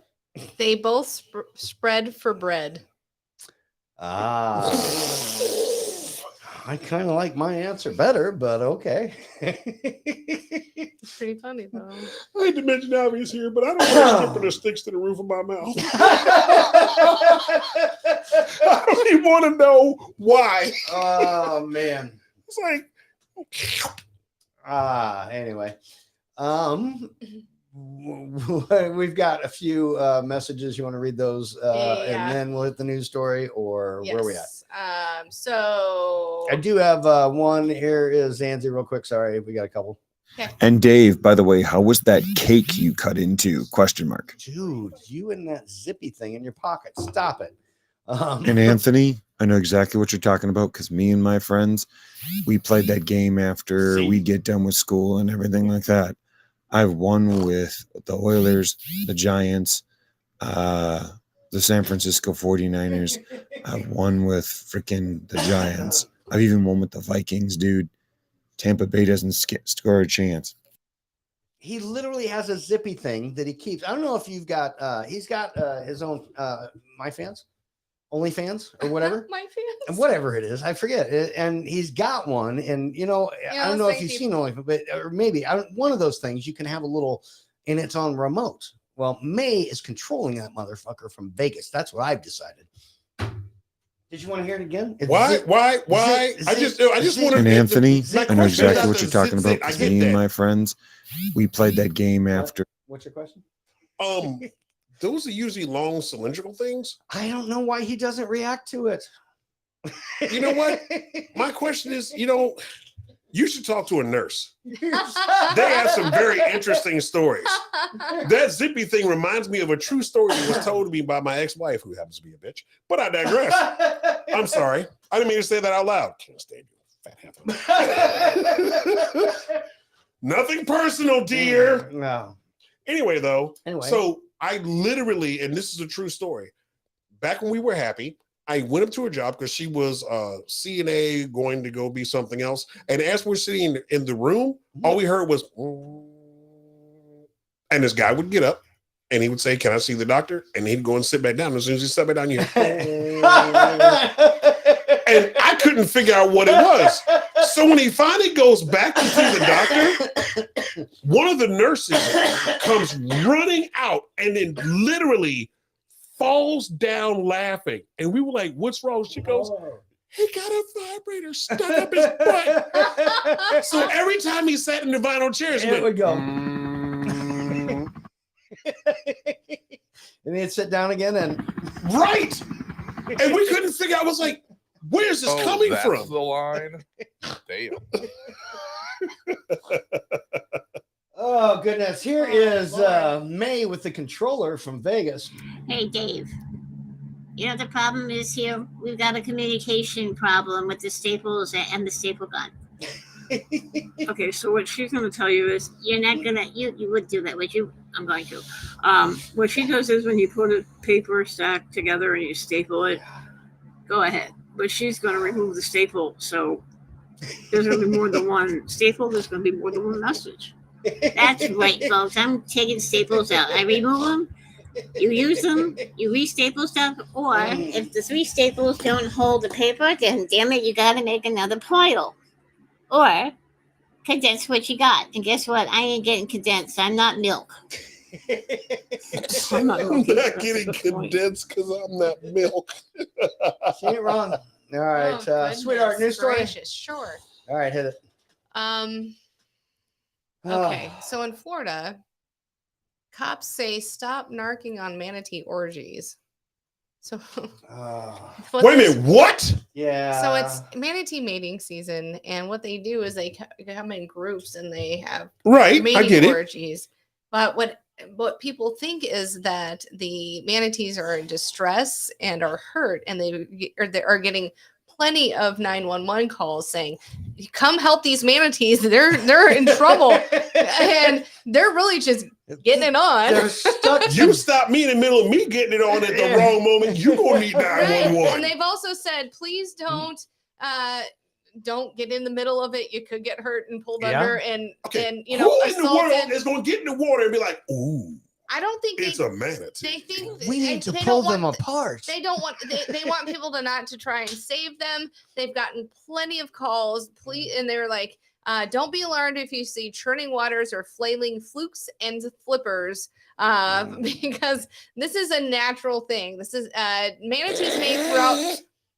They both spread for bread. Ah. I kind of like my answer better, but okay. It's pretty funny though. I hate to mention obvious here, but I don't want a stripper that sticks to the roof of my mouth. I don't even want to know why. Oh man. It's like Anyway. We've got a few messages. You want to read those Yeah. and then we'll hit the news story, or where are we at? So I do have one. Here is Zanzi real quick. Sorry, we got a couple. And Dave, by the way, how was that cake you cut into? Question mark. Dude, you and that zippy thing in your pocket. Stop it. And Anthony, I know exactly what you're talking about because me and my friends, we played that game after we get done with school and everything like that. I've won with the Oilers, the Giants, the San Francisco 49ers. I've won with freaking the Giants. I've even won with the Vikings, dude. Tampa Bay doesn't score a chance. He literally has a zippy thing that he keeps. I don't know if you've got he's got his own My Fans, OnlyFans, or whatever. My Fans. And whatever it is, I forget. And he's got one, and I don't know if you've seen OnlyFans, but or maybe one of those things you can have a little, and it's on remote. Well, May is controlling that motherfucker from Vegas. That's what I've decided. Did you want to hear it again? why? I just want to. And Anthony, I know exactly what the you're talking zip about I because get me and that. my friends, we played that game after. What's your question? Those are usually long cylindrical things. I don't know why he doesn't react to it. You know what? My question is, you should talk to a nurse. They have some very interesting stories. That zippy thing reminds me of a true story that was told to me by my ex-wife, who happens to be a bitch. But I digress. I'm sorry. I didn't mean to say that out loud. Can't stand you, fat heifer. Nothing personal, dear. No. Anyway, Anyway. so I literally, and this is a true story, back when we were happy, I went up to her job because she was CNA going to go be something else. And as we're sitting in the room, all we heard was, and this guy would get up and he would say, "Can I see the doctor?" And he'd go and sit back down. As soon as he sat back down, you hear, and I couldn't figure out what it was. So when he finally goes back to see the doctor, one of the nurses comes running out and then literally falls down laughing. And we were like, "What's wrong?" She goes, "He got a vibrator stuck up his butt." So every time he sat in the vinyl chairs, it would go. And he'd sit down again and right. And we couldn't figure out. I was like, "Where's this coming that's from?" The line. Damn. Oh goodness! Here is May with the controller from Vegas. Hey, Dave. You know the problem is here? We've got a communication problem with the staples and the staple gun. Okay, so what she's going to tell you is You're not gonna. You would do that, would you? I'm going to. what she does is when you put a paper stack together and you staple it, go ahead. But she's going to remove the staple, so there's going to be more than one staple. There's going to be more than one message. That's right, folks. I'm taking staples out. I remove them, You use them, you re-staple stuff, or if the 3 staples don't hold the paper, then damn it, you gotta make another pile. Or condense what you got. And guess what? I ain't getting condensed. I'm not milk. I'm not getting condensed because I'm not milk. She ain't wrong. All right, sweetheart, news story. Gracious, sure. All right, hit it. Okay, so in Florida, cops say stop narking on manatee orgies. So Wait a minute, what? Yeah. So it's manatee mating season, and what they do is they come in groups and they have Right, I mating get it. orgies. But what people think is that the manatees are in distress and are hurt, and they are getting plenty of 911 calls saying, "Come help these manatees! They're in trouble," and they're really just getting it on. You stop me in the middle of me getting it on at the wrong moment. You gonna need 911. And they've also said, please don't get in the middle of it. You could get hurt and pulled under, and you know, who in the world assaulted. is gonna get in the water and be like, "Ooh, I don't think it's a manatee"? They think We need to they pull don't them want- apart. They don't want. They want people to not to try and save them. They've gotten plenty of calls. Please, and they're like, don't be alarmed if you see churning waters or flailing flukes and flippers, because this is a natural thing. This is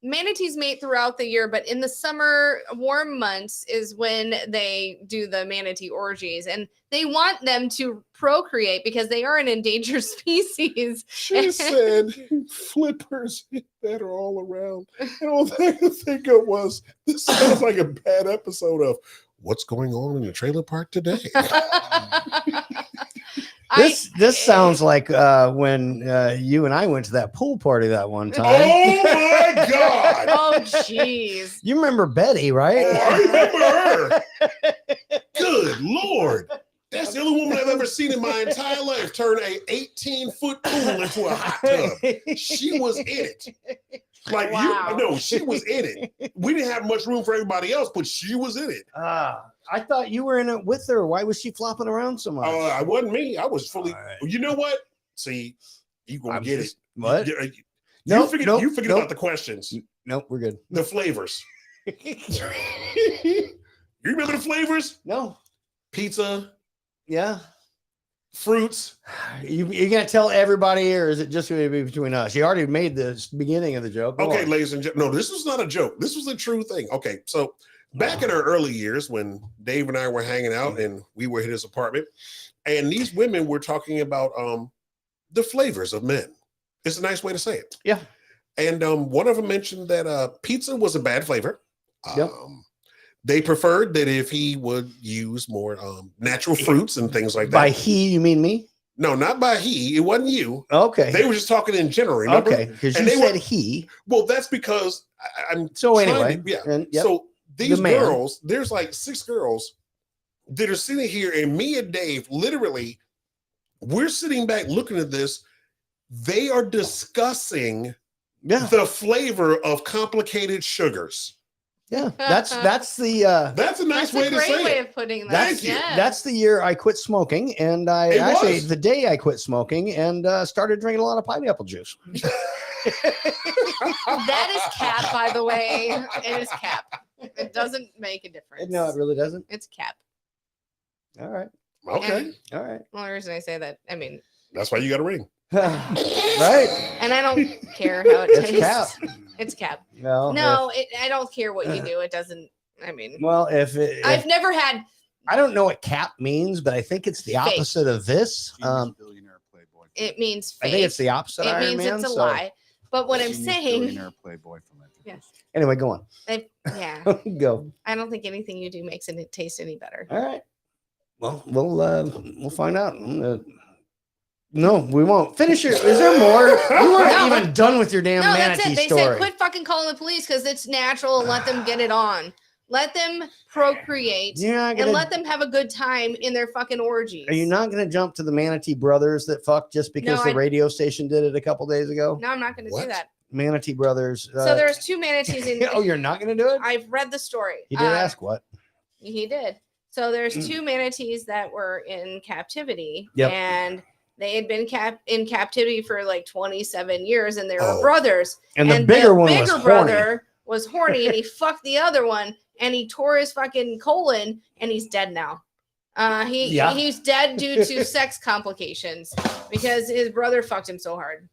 manatees mate throughout the year, but in the summer warm months is when they do the manatee orgies, and they want them to procreate because they are an endangered species. She said flippers that are all around. And all I could think of was, this sounds like a bad episode of What's Going On in the Trailer Park Today. This sounds like when you and I went to that pool party that one time. Oh my God! Oh jeez! You remember Betty, right? Oh, I remember her. Good Lord. That's the only woman I've ever seen in my entire life turn a 18-foot pool into a hot tub. She was in it. Like, Wow. She was in it. We didn't have much room for everybody else, but she was in it. I thought you were in it with her. Why was she flopping around so much? I wasn't me. I was fully. You know what? See, you gonna get it. What? You Nope, forget. nope, You forget nope. about the questions. Nope, we're good. The flavors. You remember the flavors? No. Pizza. Yeah. Fruits. You gonna tell everybody, or is it just gonna be between us? You already made the beginning of the joke. Go Okay, on. ladies and gentlemen. No, this was not a joke. This was a true thing. Okay, so back in our early years when Dave and I were hanging out and we were in his apartment, and these women were talking about the flavors of men. It's a nice way to say it. Yeah. And one of them mentioned that pizza was a bad flavor. Yep. They preferred that if he would use more natural fruits and things like that. By he, you mean me? No, not by he. It wasn't you. Okay. They were just talking in general. Remember? Okay, because you And they said were- he. Well, that's because I'm So trying anyway, to- yeah. and- yep. So these The man. girls, there's like 6 girls that are sitting here, and me and Dave, literally, we're sitting back looking at this. They are discussing the flavor of complicated sugars. Yeah, that's the That's a nice That's way a to great say way it. of putting that. that's Yeah. that's the year I quit smoking, and I It actually was. the day I quit smoking and started drinking a lot of pineapple juice. That is cap, by the way. It is cap. It doesn't make a difference. No, it really doesn't. It's cap. All right. Okay. All right. Well, the reason I say that, I mean, That's why you got a ring. Right. and I don't care how it It's tastes. cap. It's cap. Well, No, I don't care what you do. It doesn't. I mean, Well, if I've never had. I don't know what cap means, but I think it's the Fake. opposite of this. It means I fake. think it's the opposite. It of Iron means Man, it's a so- lie. But what I'm saying, Playboy from it. yes, Anyway, go on. yeah, Go. I don't think anything you do makes it taste any better. All right. Well, we'll find out. No, we won't. Finish your. Is there more? You weren't No. even done with your damn No, that's manatee it. They story. said quit fucking calling the police because it's natural and let them get it on. Let them procreate You're not and gonna- let them have a good time in their fucking orgies. Are you not going to jump to the manatee brothers that fucked just because No, the I- radio station did it a couple days ago? No, I'm not going to do that. Manatee brothers. So there's 2 manatees in. Oh, you're not going to do it? I've read the story. He did ask what? He did. So there's 2 manatees that were in captivity, Yep. and They had been in captivity for like 27 years, and they were Oh. brothers. And the bigger one was horny. brother was horny, and he fucked the other one, and he tore his fucking colon, and he's dead now. He's dead due to sex complications because his brother fucked him so hard.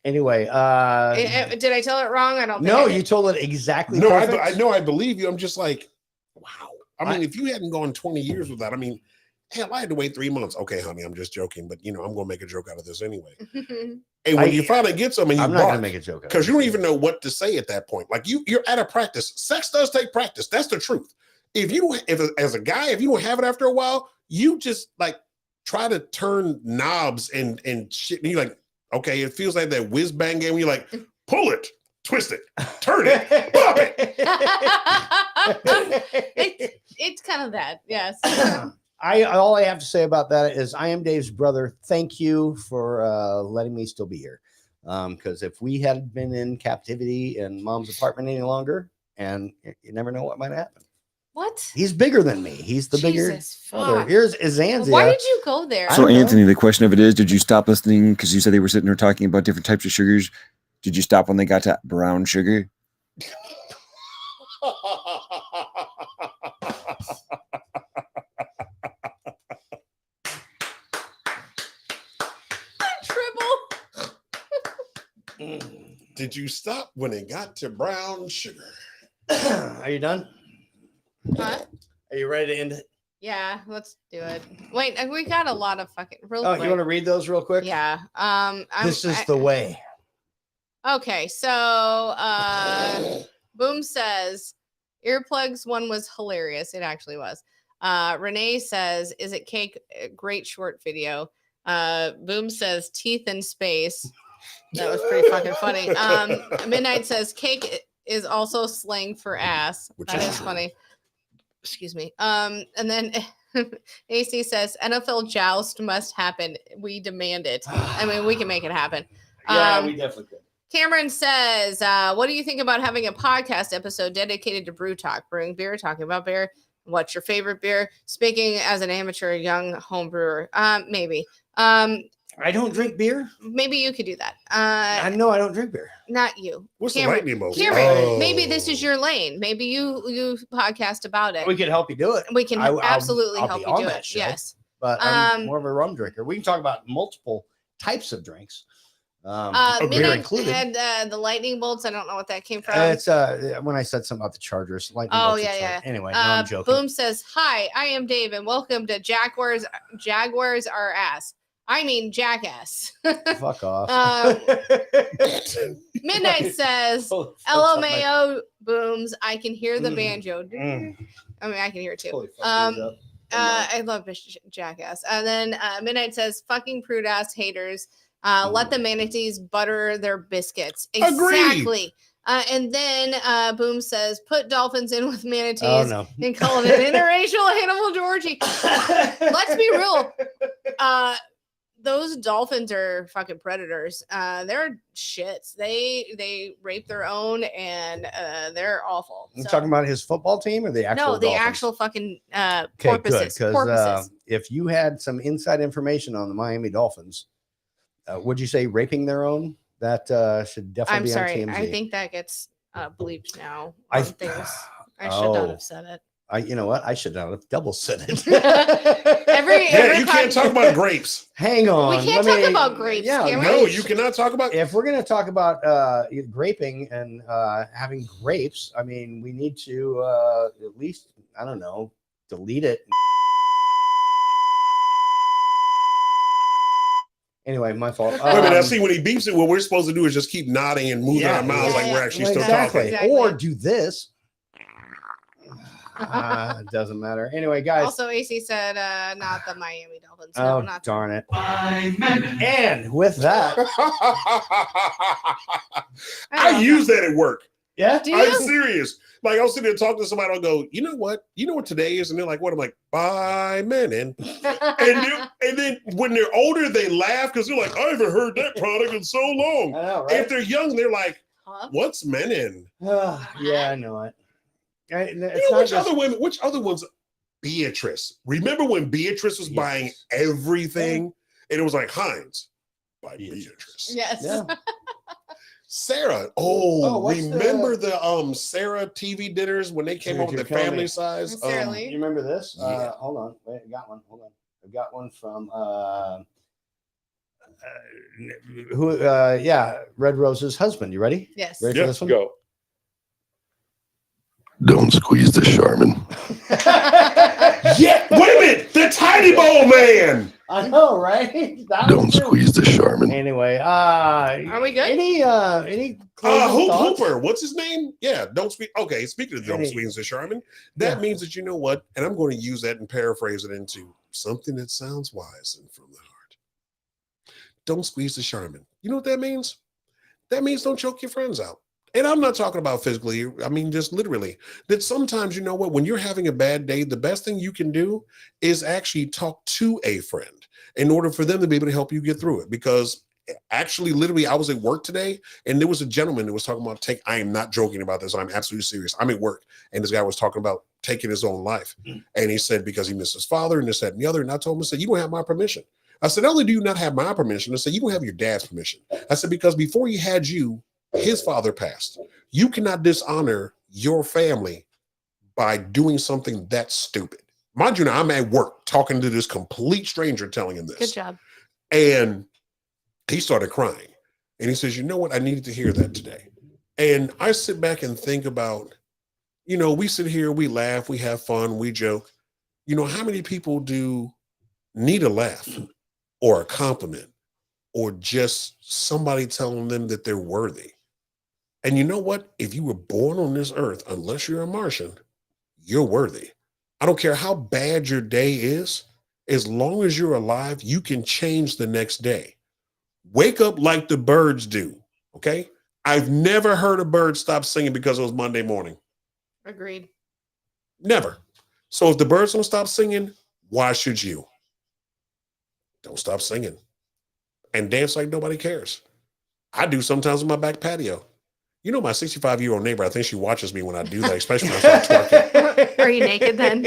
Anyway, Did I tell it wrong? I don't think no, I did. you told it exactly. No, perfect. I know, I believe you. I'm just like, wow. I mean, if you hadn't gone 20 years with that, I mean, hell, I had to wait 3 months. Okay, honey, I'm just joking, but I'm gonna make a joke out of this anyway. And when you finally get some, and you I'm not gonna make a joke out of because you don't even know what to say at that point. Like you're at a practice. Sex does take practice. That's the truth. If you don't, as a guy, if you don't have it after a while, you just like try to turn knobs and shit. And you're like, okay, it feels like that whiz bang game. You're like, pull it, twist it, turn it, pop it. It's kind of that, yes. All I have to say about that is I am Dave's brother. Thank you for letting me still be here. Because if we had been in captivity in Mom's apartment any longer, and you never know what might happen. What? He's bigger than me. He's the bigger brother. fuck. Here's Azanzia. Why did you go there? So, Anthony, the question of it is, did you stop listening? Because you said they were sitting there talking about different types of sugars. Did you stop when they got to brown sugar? Did you stop when it got to brown sugar? Are you done? Huh? Are you ready to end it? Yeah, let's do it. Wait, we got a lot of fucking real Oh, quick. you want to read those real quick? Yeah. This is the way. Okay, so Boom says earplugs one was hilarious. It actually was. Renee says, "Is it cake?" Great short video. Boom says, "Teeth in space." That was pretty fucking funny. Midnight says, "Cake is also slang for ass." That is funny. Excuse me. And then AC says, "NFL joust must happen. We demand it." I mean, we can make it happen. Yeah, we definitely could. Cameron says, "What do you think about having a podcast episode dedicated to brew talk, brewing beer, talking about beer? What's your favorite beer?" Speaking as an amateur young home brewer, maybe. I don't drink beer. Maybe you could do that. I know I don't drink beer. Not you. What's the Cameron, lightning bolt? Cameron, maybe this is your lane. Maybe you podcast about it. We can help you do it. We can absolutely I'll help be you on do that it. show, Yes. But I'm more of a rum drinker. We can talk about multiple types of drinks. Beer Midnight included. had the lightning bolts. I don't know what that came from. It's when I said something about the Chargers. Lightning Oh bolts are yeah, yeah. Chargers. Anyway, no, I'm joking. Boom says, "Hi, I am Dave, and welcome to Jaguars. Jaguars are ass. I mean jackass." Fuck off. Midnight says, "LMAO Booms. I can hear the banjo. I mean, I can hear it too. I love jackass." And then Midnight says, "Fucking prude ass haters. Let the manatees butter their biscuits." Exactly. And then Boom says, "Put dolphins in with manatees and call it an interracial animal orgy." Let's be real. Those dolphins are fucking predators. They're shits. They rape their own, and they're awful. You So- talking about his football team or the actual? no, the Dolphins? actual fucking Okay, porpoises. good. Porpoises. Because if you had some inside information on the Miami Dolphins, would you say raping their own? That should definitely I'm be sorry. on TMZ. I think that gets bleeped now. I- On things. I should not Oh. have said it. You know what? I should not have double said it. You can't talk about grapes. Hang on. We can't let talk about grapes, Yeah, can we? No, you cannot talk about. If we're going to talk about graping and having grapes, I mean, we need to at least, I don't know, delete it. Anyway, my fault. Wait a minute, I see when he beeps it, what we're supposed to do is just keep nodding and moving our mouths like we're actually still talking. Or do this. It doesn't matter. Anyway, guys. Also, AC said not the Miami Dolphins. No, Oh, not darn it. And with that, I use that at work. Yeah, I'm serious. Like I'll sit there and talk to somebody. I'll go, you know what today is, and they're like, what? I'm like, bye, Menon. and then when they're older, they laugh because they're like, I haven't heard that product in so long. I know, right? If they're young, they're like, what's Menon? Yeah, I know it. Which other ones? Beatrice. Remember when Beatrice was buying everything? And it was like Heinz by Beatrice. Yes. Yeah. Sarah. Oh, what's Remember the Sarah TV dinners when they came over You're the killing family me. size? Sarah Lee. You remember this? Yeah. Hold on. Wait, I got one. Hold on. I got one from Red Rose's husband. You ready? Yes. Ready for this one? Go. Don't squeeze the Charmin. Yeah, wait a minute. The Tiny Bowl Man. I know, right? That Don't was true. squeeze the Charmin. Anyway, Are we good? any closing Hoop thoughts? Hooper. What's his name? Yeah, don't speak. Okay, speaking of don't Any- squeeze the Charmin, that Yeah. means that you know what, and I'm going to use that and paraphrase it into something that sounds wise and from the heart. Don't squeeze the Charmin. You know what that means? That means don't choke your friends out. And I'm not talking about physically, I mean, just literally. That sometimes, you know what, when you're having a bad day, the best thing you can do is actually talk to a friend in order for them to be able to help you get through it. Because actually, literally, I was at work today and there was a gentleman that was talking about I am not joking about this. I'm absolutely serious. I'm at work and this guy was talking about taking his own life. And he said, because he missed his father and this, that, and the other. And I told him, I said, you don't have my permission. I said, not only do you not have my permission, I said, you don't have your dad's permission. I said, because before he had you, his father passed. You cannot dishonor your family by doing something that stupid. Mind you, now I'm at work talking to this complete stranger telling him this. Good job. And he started crying. And he says, you know what? I needed to hear that today. And I sit back and think about, you know, we sit here, we laugh, we have fun, we joke. You know, how many people do need a laugh or a compliment or just somebody telling them that they're worthy? And you know what? If you were born on this earth, unless you're a Martian, you're worthy. I don't care how bad your day is. As long as you're alive, you can change the next day. Wake up like the birds do. Okay. I've never heard a bird stop singing because it was Monday morning. Agreed. Never. So if the birds don't stop singing, why should you? Don't stop singing and dance like nobody cares. I do sometimes on my back patio. You know, my 65-year-old neighbor, I think she watches me when I do that, especially when I start twerking. Are you naked then?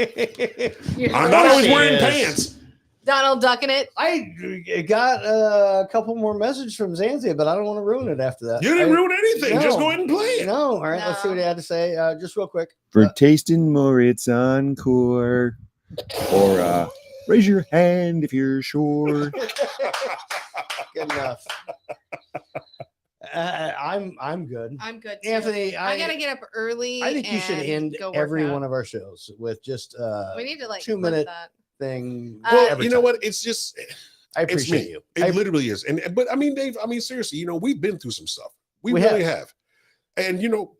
I'm not always wearing pants. Donald ducking it. I got a couple more messages from Zanzia, but I don't want to ruin it after that. You didn't ruin anything. Just go ahead and play it. No. All right, let's see what he had to say. Just real quick. For tasting more, it's encore. Or raise your hand if you're sure. Good enough. I'm good. I'm good too. Anthony, I gotta get up early. I think you should end go work every out. one of our shows with just We need to like 2 flip minute that. thing. Well, every you know time. what? It's just I it's appreciate me. you. It literally is. But I mean, Dave, I mean, seriously, you know, we've been through some stuff. We We really have. And you know,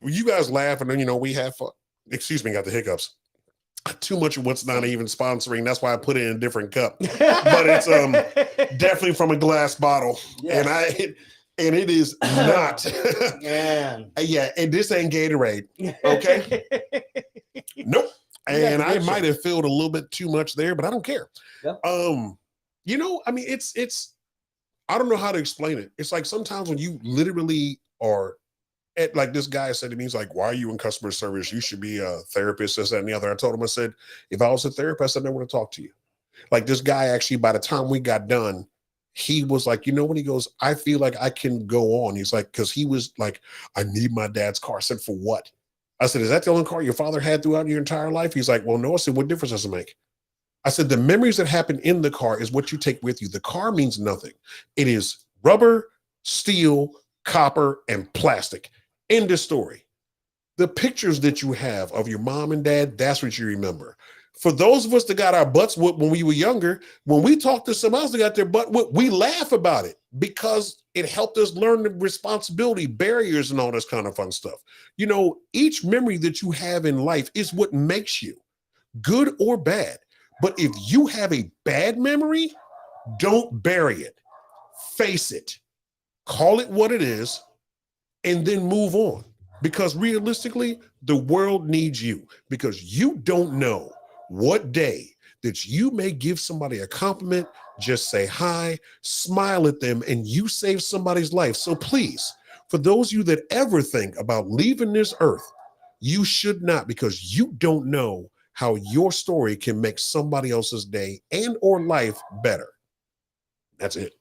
you guys laugh and then you know we have fun. Excuse me, got the hiccups. Too much of what's not even sponsoring. That's why I put it in a different cup. But it's definitely from a glass bottle. Yes. And it is not. Man. Yeah, and this ain't Gatorade. Okay. Nope. And I might have filled a little bit too much there, but I don't care. Yeah. You know, I mean, it's I don't know how to explain it. It's like sometimes when you literally are at, like this guy said to me, he's like, why are you in customer service? You should be a therapist, this, that, and the other. I told him, I said, if I was a therapist, I'd never want to talk to you. Like this guy actually, by the time we got done, he was like, you know, when he goes, I feel like I can go on. He's like, because he was like, I need my dad's car. I said, for what? I said, is that the only car your father had throughout your entire life? He's like, well, no. I said, what difference does it make? I said, the memories that happen in the car is what you take with you. The car means nothing. It is rubber, steel, copper, and plastic. End of story. The pictures that you have of your mom and dad, that's what you remember. For those of us that got our butts whooped when we were younger, when we talk to someone else that got their butt whooped, we laugh about it because it helped us learn the responsibility, barriers, and all this kind of fun stuff. You know, each memory that you have in life is what makes you, good or bad. But if you have a bad memory, don't bury it. Face it. Call it what it is, and then move on. Because realistically, the world needs you, because you don't know what day that you may give somebody a compliment, just say hi, smile at them, and you save somebody's life. So please, for those of you that ever think about leaving this earth, you should not, because you don't know how your story can make somebody else's day and or life better. That's it.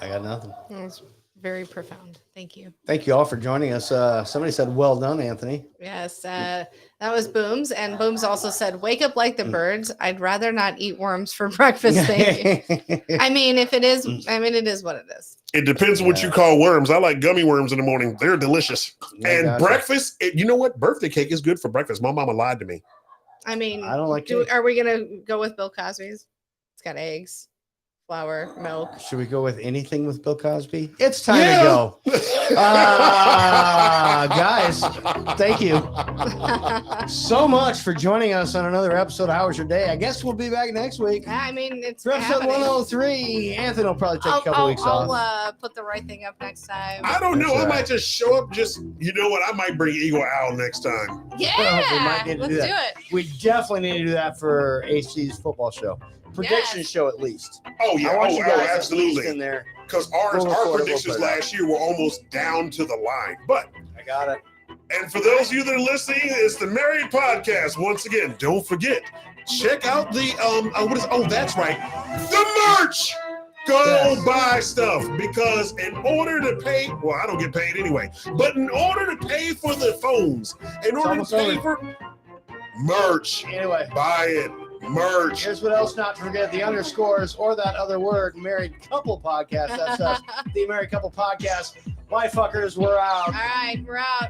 I got nothing. It's very profound. Thank you. Thank you all for joining us. Somebody said, well done, Anthony. Yes, that was Booms. And Booms also said, wake up like the birds. I'd rather not eat worms for breakfast. Thank you. I mean, if it is, it is what it is. It depends on what you call worms. I like gummy worms in the morning. They're delicious. And breakfast, you know what? Birthday cake is good for breakfast. My mama lied to me. I mean, I don't like are we going to go with Bill Cosby's? It's got eggs, flour, milk. Should we go with anything with Bill Cosby? It's time to go. Guys, thank you so much for joining us on another episode of How Was Your Day? I guess we'll be back next week. I mean, it's For episode happening. 103. Anthony will probably take a couple weeks off. I'll put the right thing up next time. I don't know. That's I all might right. just show up. You know what? I might bring Eagle Owl next time. Yeah, we let's do it. We definitely need to do that for HC's football show. Prediction show at least. Oh yeah, I want you guys at least absolutely. in there. Because We'll our record it, we'll predictions put it out. last year were almost down to the line. But I got it. And for those of you that are listening, it's the Married Podcast. Once again, don't forget, check out the that's right, the merch. Go buy stuff because in order to pay, well, I don't get paid anyway, but in order to pay for the phones, in order to pay for merch, anyway, buy it. Merch. Here's what else not to forget: the underscores or that other word, Married Couple Podcast. That's us, the Married Couple Podcast. Bye, fuckers. We're out. All right, we're out.